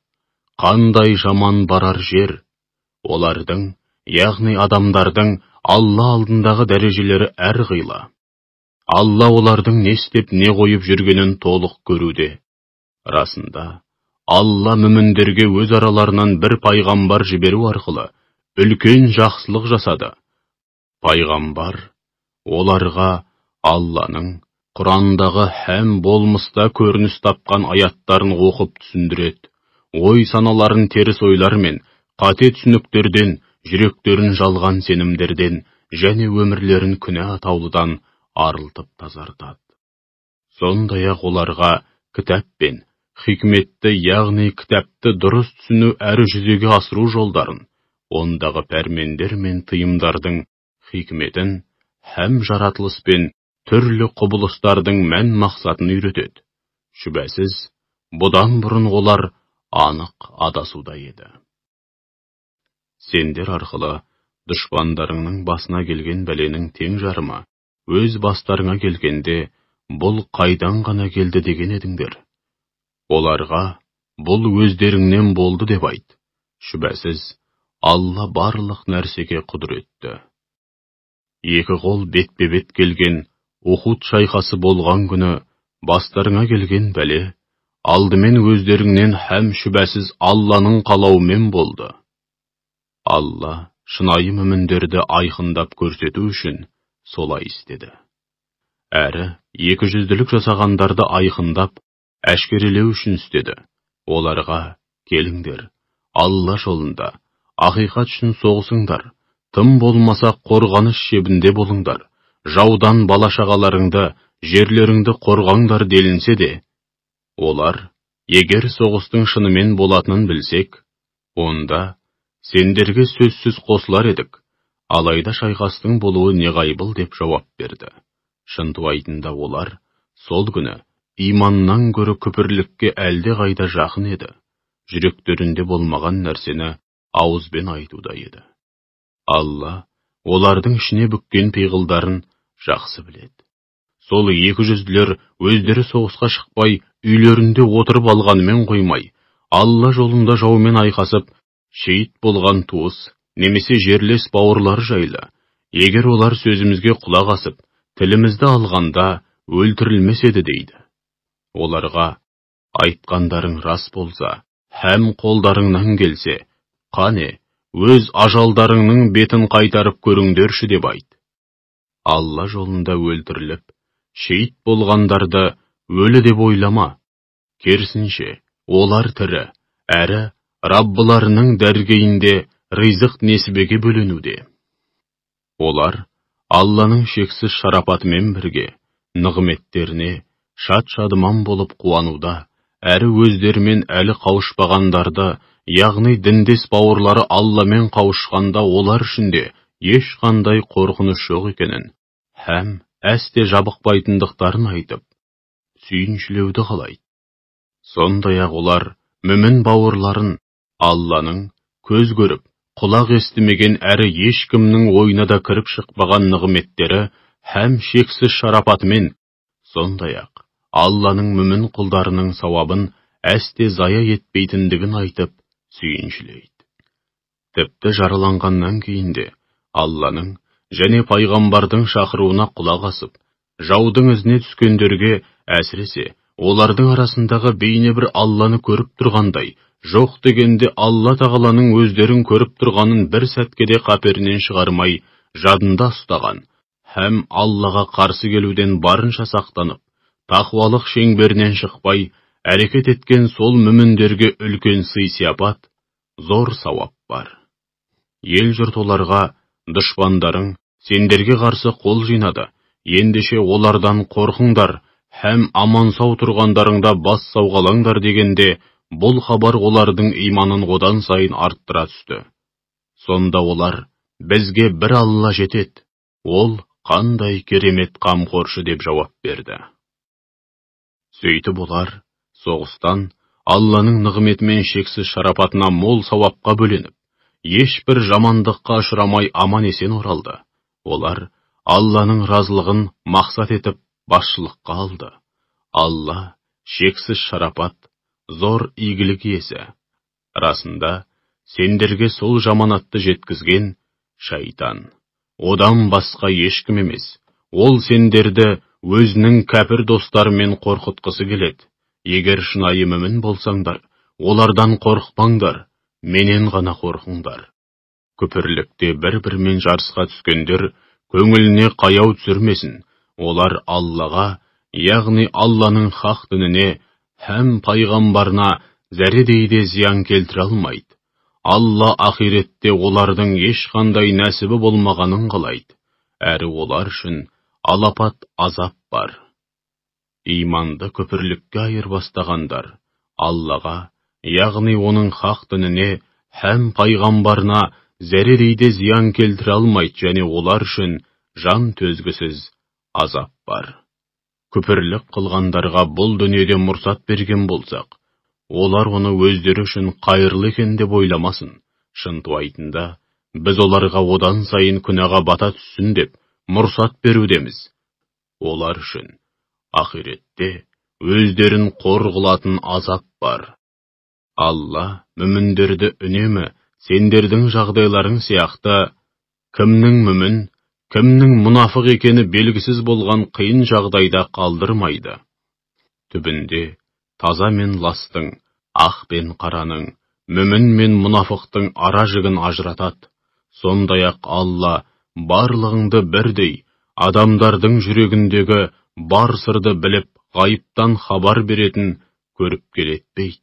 Speaker 1: қандай жаман барар жер. Олардың, яғни адамдардың Алла алдындағы дәрежелері әрқилы. Алла олардың не істеп, не қойып жүргенін толық көруде. Расында, Алла мүміндерге өз араларынан бір пайғамбар жіберу арқылы үлкен жақсылық жасады. Пайғамбар оларға Алланың Құрандағы һәм болмыста көрініс тапқан аяттарын оқып түсіндіреді, ой саналарын теріс ойлар мен қате түсініктерден, жүректерін жалған сенімдерден және өмірлерін күнә атаулыдан арылтып тазартады. Сондай-ақ оларға кітап пен хикметті, яғни кітапты дұрыс түсіну әрі жүзеге асыру жолдарын, ондағы пәрмендер мен тыйымдардың хикметін һәм жаратылыс пен түрлі құбылыстардың мән мақсатын үйретеді. Шүбәсіз, бұдан бұрын олар анық адасуда еді. Сендер арқылы дұшпандарыңның басына келген бәленің тең жарымы өз бастарыңа келгенде, бұл қайдан ғана келді деген едіңдер. Оларға бұл өздеріңнен болды деп айт. Шүбәсіз, Алла барлық нәрсеге құдіретті. Екі қол бетпе-бет келген Ухуд шайқасы болған күні бастарыңа келген бәле алдымен өздеріңнен һәм шүбәсіз Алланың қалауымен болды. Алла шынайы мүміндерді айқындап көрсету үшін солай істеді. Әрі, екіжүзділік жасағандарды айқындап, әшкерелеу үшін істеді. Оларға, келіңдер, Алла жолында, ақиқат үшін соғысыңдар, тым болмаса қорғаныс шебінде болыңдар, жаудан бала-шағаларыңды, жерлеріңді қорғаңдар делінсе де, олар, егер соғыстың шынымен болатынын білсек, онда сендерге сөзсіз қосылар едік, алайда шайқастың болуы неғайбыл деп жауап берді. Шынтуайтында олар, сол күні, иманнан көрі күпірлікке әлде қайда жақын еді, жүректерінде болмаған нәрсені ауызбен айтуда еді. Алла олардың ішіне бүккен пиғылдарын жақсы біледі. Сол екіжүзділер өздері соғысқа шықпай, үйлерінде отырып алғанымен қоймай, Алла жолында жаумен айқасып, шейіт болған туыс, немесе жерлес бауырлар жайлы, егер олар сөзімізге құлақ асып, тілімізді алғанда өлтірілмес еді дейді. Оларға, айтқандарың рас болса, һәм қолдарыңнан келсе, қане, өз ажалдарыңның бетін қайтарып көріңдерші деп айт. Алла жолында өлтіріліп, шейіт болғандарды өлі деп ойлама. Керісінше, олар тірі, әрі Раббыларының дәргейінде ризық несібеге бөленуде. Олар Алланың шексіз шарапатымен бірге, нығметтеріне шат-шадыман болып қуануда, әрі өздерімен әлі қауышпағандарды, яғни діндес бауырлары Алламен қауышқанда олар үшінде ешқандай қорқыныш жоқ екенін, һәм әсте жабықпайтындықтарын айтып, сүйіншілеуді қалайды. Сондай-ақ олар мүмін бауырларын Алланың көз көріп, құлақ естімеген әрі ешкімнің ойына да кіріп шықпаған нығметтері һәм шексіз шарапатымен, сондай-ақ Алланың мүмін құлдарының сауабын әсте зая етпейтіндігін айтып, сүйіншілейді. Тіпті жараланғаннан кейінде Алланың және пайғамбардың шақыруына құлақ асып, жаудың ізіне түскендерге, әсіресе олардың арасындағы бейне бір Алланы көріп тұрғандай, жоқ дегенде Алла тағаланың өздерін көріп тұрғанын бір сәткеде қаперінен шығармай, жадында ұстаған, һәм Аллаға қарсы келуден барынша сақтанып, тақуалық шеңберінен шықпай, әрекет еткен сол мүміндерге үлкен сый-сияпат, зор сауап бар. Ел жұрт оларға, дұшпандарың сендерге қарсы қол жинады, ендеше олардан қорқыңдар, һәм аман-сау тұрғандарыңда бас сауғалаңдар дегенде, бұл хабар олардың иманын одан сайын арттыра түсті. Сонда олар, бізге бір Алла жетеді, ол қандай керемет қамқоршы деп жауап берді. Сөйтіп олар, соғыстан Алланың нығметімен шексіз шарапатына мол сауапқа бөленіп, ешбір жамандыққа ұшырамай аман-есен оралды. Олар Алланың разылығын мақсат етіп басшылыққа алды. Алла шексіз шарапат, зор игілік иесі. Расында, сендерге сол жаманатты жеткізген шайтан. Одан басқа ешкім емес. Ол сендерді өзінің кәпір достарымен қорқытқысы келеді. Егер шынайы мүмін болсаңдар, олардан қорықпаңдар, менен ғана қорқыңдар. Күпірлікте бір-бірімен жарысқа түскендер көңіліне қаяу түсірмесін. Олар Аллаға, яғни Алланың хақ дініне һәм пайғамбарына зәредей де зиян келтіре алмайды. Алла ақиретте олардың ешқандай нәсібі болмағанын қалайды, әрі олар үшін алапат азап бар. Иманды күпірлікке айырбастағандар, Аллаға, яғни оның хақ дініне һәм пайғамбарына зәредей де зиян келтіре алмайды, және олар үшін жан төзгісіз азап бар. Күпірлік қылғандарға бұл дүниеде мұрсат берген болсақ, олар оны өздері үшін қайырлы екен деп ойламасын. Шынтуайтында, біз оларға одан сайын күнәға бата түссін деп мұрсат берудеміз. Олар үшін ақиретте өздерін қор қылатын азап бар. Алла мүміндерді үнемі сендердің жағдайларың сияқты кімнің мүмін, кімнің мұнафық екені белгісіз болған қиын жағдайда қалдырмайды. Түбінде таза мен ластың, ақ пен қараның, мүмін мен мұнафықтың ара жігін ажыратады. Сондай-ақ Алла барлығыңды бірдей, адамдардың жүрегіндегі бар сырды біліп, ғайыптан хабар беретін көріп келетпейді.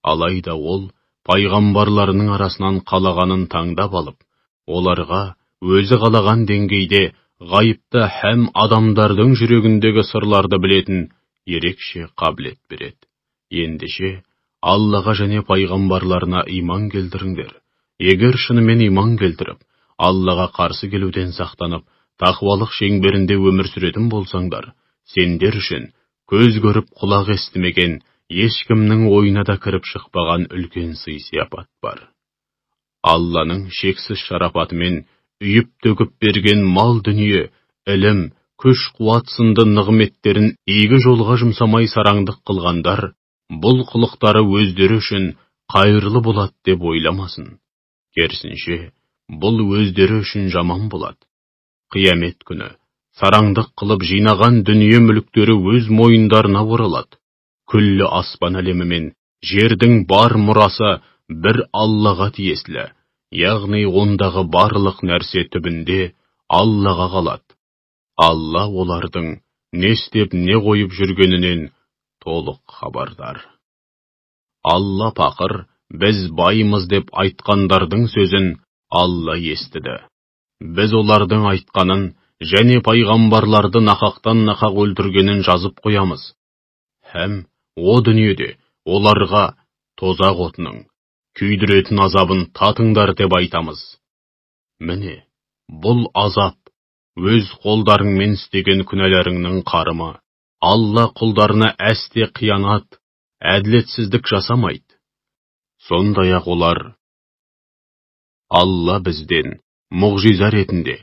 Speaker 1: Алайда ол, пайғамбарларының арасынан қалағанын таңдап алып, оларға өзі қалаған деңгейде ғайыпты һәм адамдардың жүрегіндегі сырларды білетін ерекше қабілет береді. Ендеше, Аллаға және пайғамбарларына иман келтіріңдер. Егер шынымен иман келтіріп, Аллаға қарсы келуден сақтанып, тақуалық шеңберінде өмір сүретін болсаңдар, сендер үшін көз көріп құлақ естімеген, ешкімнің ойына да кіріп шықпаған үлкен сый-сияпат бар. Алланың шексіз шарапатымен үйіп төгіп берген мал дүние, ілім, күш-қуат сынды нығметтерін игі жолға жұмсамай сараңдық қылғандар, бұл қылықтары өздері үшін қайырлы болады деп ойламасын. Керісінше, бұл өздері үшін жаман болады. Қиямет күні сараңдық қылып жинаған дүние мүліктері өз мойындарына оралады. Күллі аспан әлемі мен жердің бар мұрасы бір Аллаға тиесілі, яғни ондағы барлық нәрсе түбінде Аллаға қалады. Алла олардың не істеп не қойып жүргенінен толық хабардар. Алла пақыр, біз байымыз деп айтқандардың сөзін Алла естіді. Біз олардың айтқанын және пайғамбарларды нақақтан нақақ өлтіргенін жазып қоямыз. Һәм о дүниеде оларға тозақ отының күйдіретін азабын татыңдар деп айтамыз. Міне, бұл азап өз қолдарыңмен істеген күнәларыңның қарымы. Алла құлдарына әсте қиянат, әділетсіздік жасамайды. Сондай-ақ олар, Алла бізден мұғжиза ретінде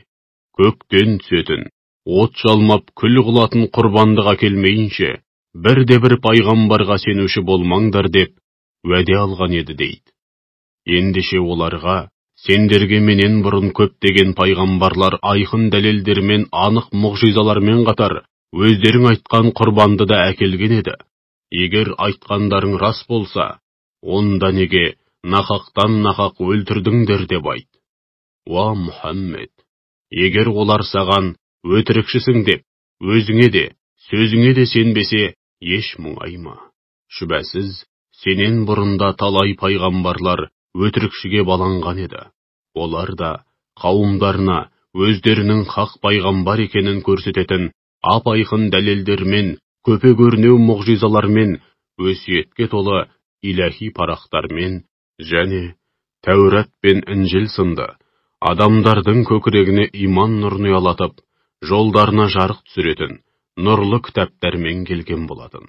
Speaker 1: көктен түсетін, от жалмап күл қылатын құрбандық әкелмейінше, бірде-бір пайғамбарға сенуші болмаңдар деп уәде алған еді дейді. Ендеше оларға, сендерге менен бұрын көптеген пайғамбарлар айқын дәлелдермен, анық мұғжизалармен қатар өздерің айтқан құрбанды да әкелген еді. Егер айтқандарың рас болса, онда неге нақақтан нақақ өлтірдіңдер деп айт. Уа Мұхаммед, егер олар саған өтірікшісің деп, өзіңе де, сөзіңе де сенбесе, еш мұңайма. Шүбәсіз, сенен бұрында талай пайғамбарлар өтірікшіге баланған еді. Олар да қауымдарына өздерінің хақ пайғамбар екенін көрсететін ап-айқын дәлелдермен, көпе көрнеу мұғжизалармен, өсиетке толы иләһи парақтармен және Тәурат пен Інжіл сынды адамдардың көкірегіне иман нұрын ұялатып, жолдарына жарық түсіретін нұрлы кітаптармен келген болатын.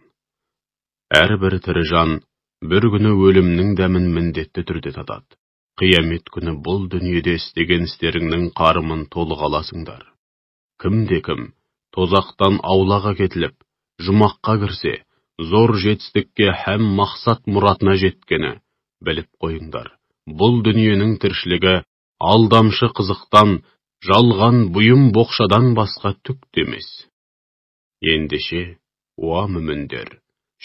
Speaker 1: Әрбір тірі жан бір күні өлімнің дәмін міндетті түрде татады. Қиямет күні бұл дүниеде істеген істеріңнің қарымын толық аласыңдар. Кім тозақтан аулаға кетіліп, жұмаққа кірсе, зор жетістікке һәм мақсат мұратына жеткені біліп қойыңдар. Бұл дүниенің тіршілігі алдамшы қызықтан, жалған бұйым боқшадан басқа түк демес. Ендеше, уа мүміндер,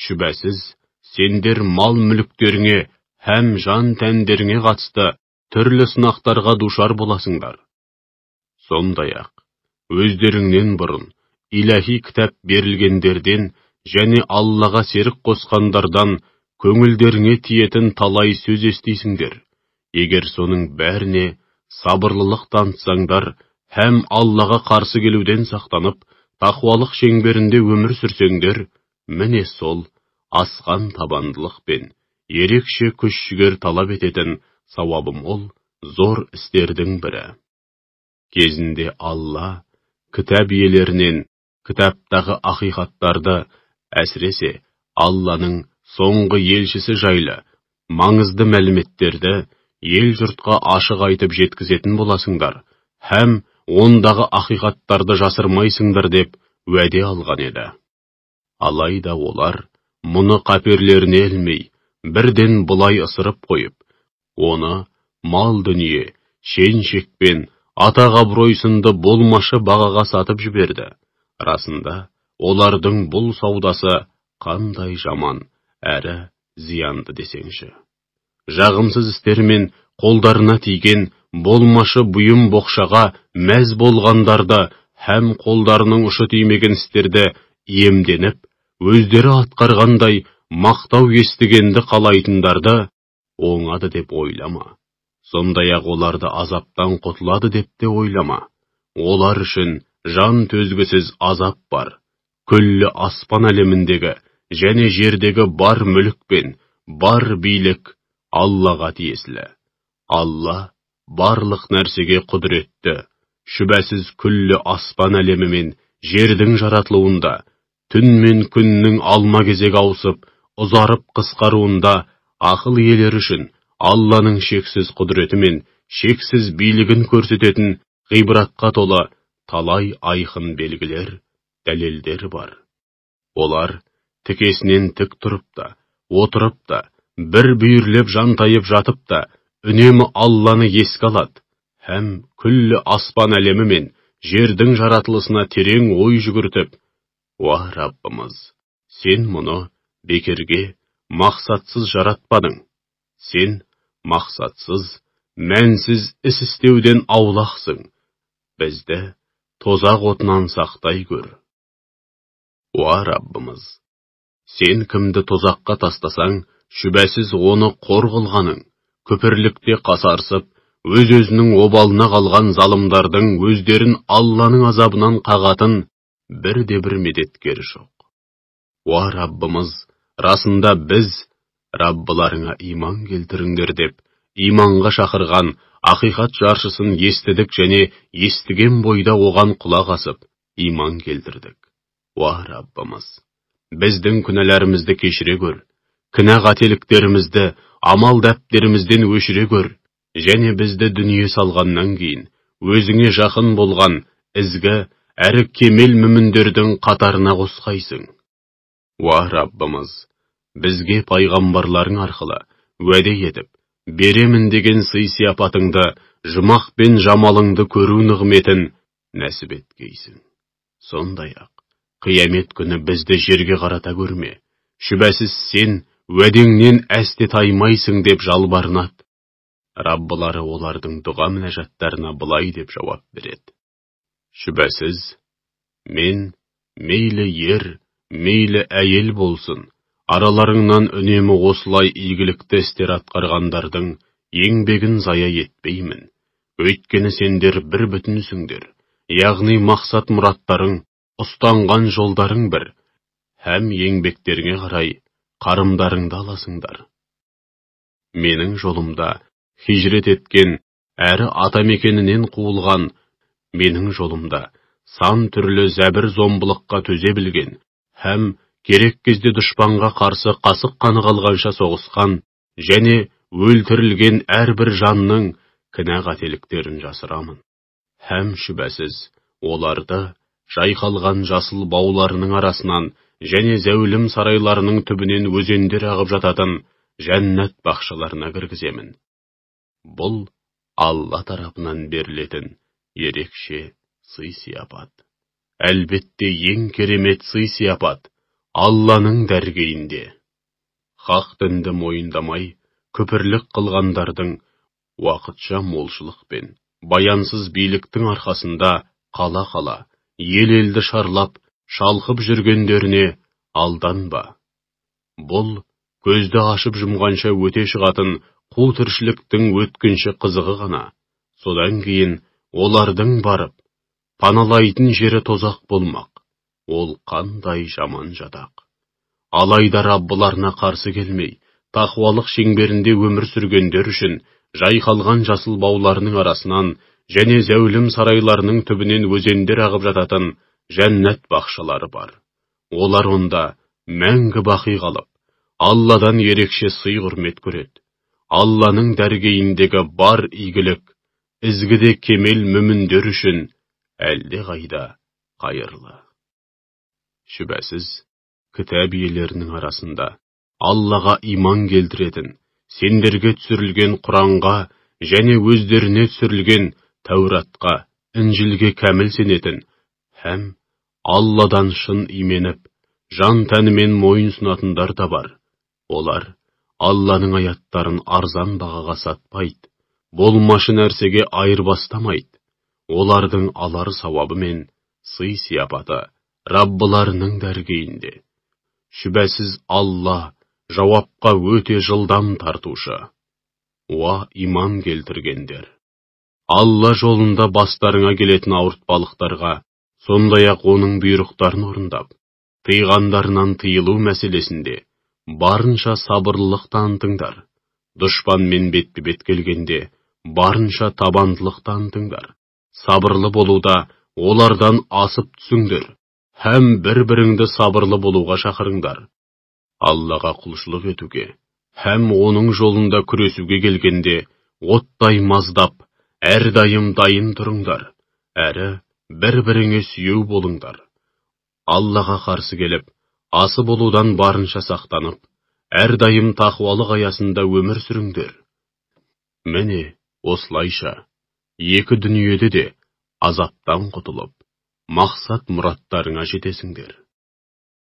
Speaker 1: шүбәсіз, сендер мал мүліктеріңе һәм жан тәндеріңе қатысты түрлі сынақтарға душар боласыңдар. Сондай-ақ, өздеріңнен бұрын иләһи кітап берілгендерден және Аллаға серік қосқандардан көңілдеріңе тиетін талай сөз естисіңдер. Егер соның бәріне сабырлылық танытсаңдар һәм Аллаға қарсы келуден сақтанып, тақуалық шеңберінде өмір сүрсеңдер, міне сол асқан табандылық пен ерекше күш-жігер талап ететін сауабы мол зор істердің бірі. Кезінде Алла кітап иелерінен кітаптағы ақиқаттарды, әсіресе Алланың соңғы елшісі жайлы маңызды мәліметтерді ел жұртқа ашық айтып жеткізетін боласыңдар, һәм ондағы ақиқаттарды жасырмайсыңдар деп уәде алған еді. Алайда олар мұны қаперлеріне ілмей, бірден бұлай ысырып қойып, оны мал дүние, шен-шек пен атақ-абырой сынды болмашы бағаға сатып жіберді. Расында, олардың бұл саудасы қандай жаман әрі зиянды десеңші. Жағымсыз істермен қолдарына тиген болмашы бұйым боқшаға мәз болғандарды һәм қолдарының ұшы тимеген істерді иемденіп, өздері атқарғандай мақтау естігенді қалайтындарды оңады деп ойлама. Сондай-ақ оларды азаптан құтылады деп те ойлама. Олар үшін жан төзгісіз азап бар. Күллі аспан әлеміндегі және жердегі бар мүлік пен бар билік Аллаға тиесілі. Алла барлық нәрсеге құдіретті. Шүбәсіз күллі аспан әлемі мен жердің жаратылуында, түн мен күннің алма-кезек ауысып, ұзарып қысқаруында ақыл иелері үшін Алланың шексіз құдіреті мен шексіз билігін көрсететін ғибратқа толы талай айқын белгілер, дәлелдер бар. Олар тікесінен тік тұрып та, отырып та, бір бүйірлеп жантайып жатып та, үнемі Алланы еске алады, һәм күллі аспан әлемі мен жердің жаратылысына терең ой жүгіртіп, уа Раббымыз, сен мұны бекерге, мақсатсыз жаратпадың. Сен мақсатсыз, мәнсіз іс істеуден аулақсың. Бізді тозақ отынан сақтай көр. Уа Раббымыз, сен кімді тозаққа тастасаң, шүбәсіз оны қор қылғаның, көпірлікте қасарсып, өз-өзінің обалына қалған залымдардың өздерін Алланың азабынан қағатын бірде-бір медеткер жоқ. Уа Раббымыз, расында біз, Раббыларыңа иман келтіріңдер деп, иманға шақырған ақиқат жаршысын естідік және естіген бойда оған құлақ асып, иман келтірдік. Уа Раббымыз, біздің күнәләрімізді кешіре көр, кінә қателіктерімізді амал дәптерімізден өшіре көр, және бізді дүние салғаннан кейін өзіңе жақын болған ізгі әрі кемел мүміндердің қатарына қосқайсың. Уа Раббымыз, бізге пайғамбарларың арқылы уәде етіп, беремін деген сый-сияпатыңды, жұмақ пен жамалыңды көру нығметін нәсіп еткейсің. Сондай-ақ, қиямет күні бізді жерге қарата көрме. Шүбәсіз сен уәдеңнен әсте таймайсың деп жалбарынады. Раббылары олардың дұға мінәжаттарына былай деп жауап береді. Шүбәсіз, мен, мейлі ер, мейлі әйел болсын, араларыңнан үнемі осылай игілікті істер атқарғандардың еңбегін зая етпеймін. Өйткені сендер бір бүтінсіңдер, яғни мақсат мұраттарың, ұстанған жолдарың бір, һәм еңбектеріңе қарай қарымдарыңды аласыңдар. Менің жолымда хижрет еткен, әрі атамекенінен қуылған, менің жолымда сан түрлі зәбір зомбылыққа төзе білген, һәм керек кезде дұшпанға қарсы қасық қаны қалғанша соғысқан, және өлтірілген әрбір жанның кінә қателіктерін жасырамын. Һәм шүбәсіз, оларды жайқалған жасыл бауларының арасынан және зәулім сарайларының түбінен өзендер ағып жататын жәннат бақшаларына кіргіземін. Бұл Алла тарапынан берілетін ерекше сый-сияпат. Әлбетте ең керемет сый-сияпат Алланың дәргейінде. Хақ дінді мойындамай, күпірлік қылғандардың уақытша молшылық пен баянсыз биліктің арқасында қала-қала, ел-елді шарлап, шалқып жүргендеріне алданба. Бұл көзді ашып жұмғанша өте шығатын қу тіршіліктің өткінші қызығы ғана. Содан кейін олардың барып, паналайтын жері тозақ болмақ. Ол қандай жаман жатақ. Алайда Раббыларына қарсы келмей, тақуалық шеңберінде өмір сүргендер үшін жайқалған жасыл бауларының арасынан және зәулім сарайларының түбінен өзендер ағып жататын жәннат бақшалары бар. Олар онда мәңгі бақи қалып, Алладан ерекше сый құрмет көреді. Алланың дәргейіндегі бар игілік, ізгіде кемел мүміндер үшін әлде қайда қайырлы. Шүбәсіз, кітап иелерінің арасында Аллаға иман келтіретін, сендерге түсірілген Құранға және өздеріне түсірілген Тәуратқа, Інжілге кәміл сенетін, һәм Алладан шын именіп, жан тәнімен мойын сұнатындар да бар. Олар Алланың аяттарын арзан бағаға сатпайды, болмашы нәрсеге айырбастамайды. Олардың алар сауабы мен сый-сияпаты Раббыларының дәргейінде. Шүбәсіз Алла жауапқа өте жылдам тартушы. Уа иман келтіргендер! Алла жолында бастарыңа келетін ауыртпалықтарға, сондай-ақ оның бұйрықтарын орындап, тыйғандарынан тыйылу мәселесінде барынша сабырлылық танытыңдар. Дұшпанмен бетпе-бет келгенде барынша табандылық танытыңдар. Сабырлы болуда олардан асып түсіңдер, һәм бір-біріңді сабырлы болуға шақырыңдар. Аллаға құлшылық етуге, һәм оның жолында күресуге келгенде оттай маздап, әрдайым дайын тұрыңдар, әрі бір-біріңе сүйеу болыңдар. Аллаға қарсы келіп, асы болудан барынша сақтанып, әрдайым тақуалық аясында өмір сүріңдер. Міне, осылайша, екі дүниеде де азаптан құтылып, мақсат мұраттарыңа жетесіңдер.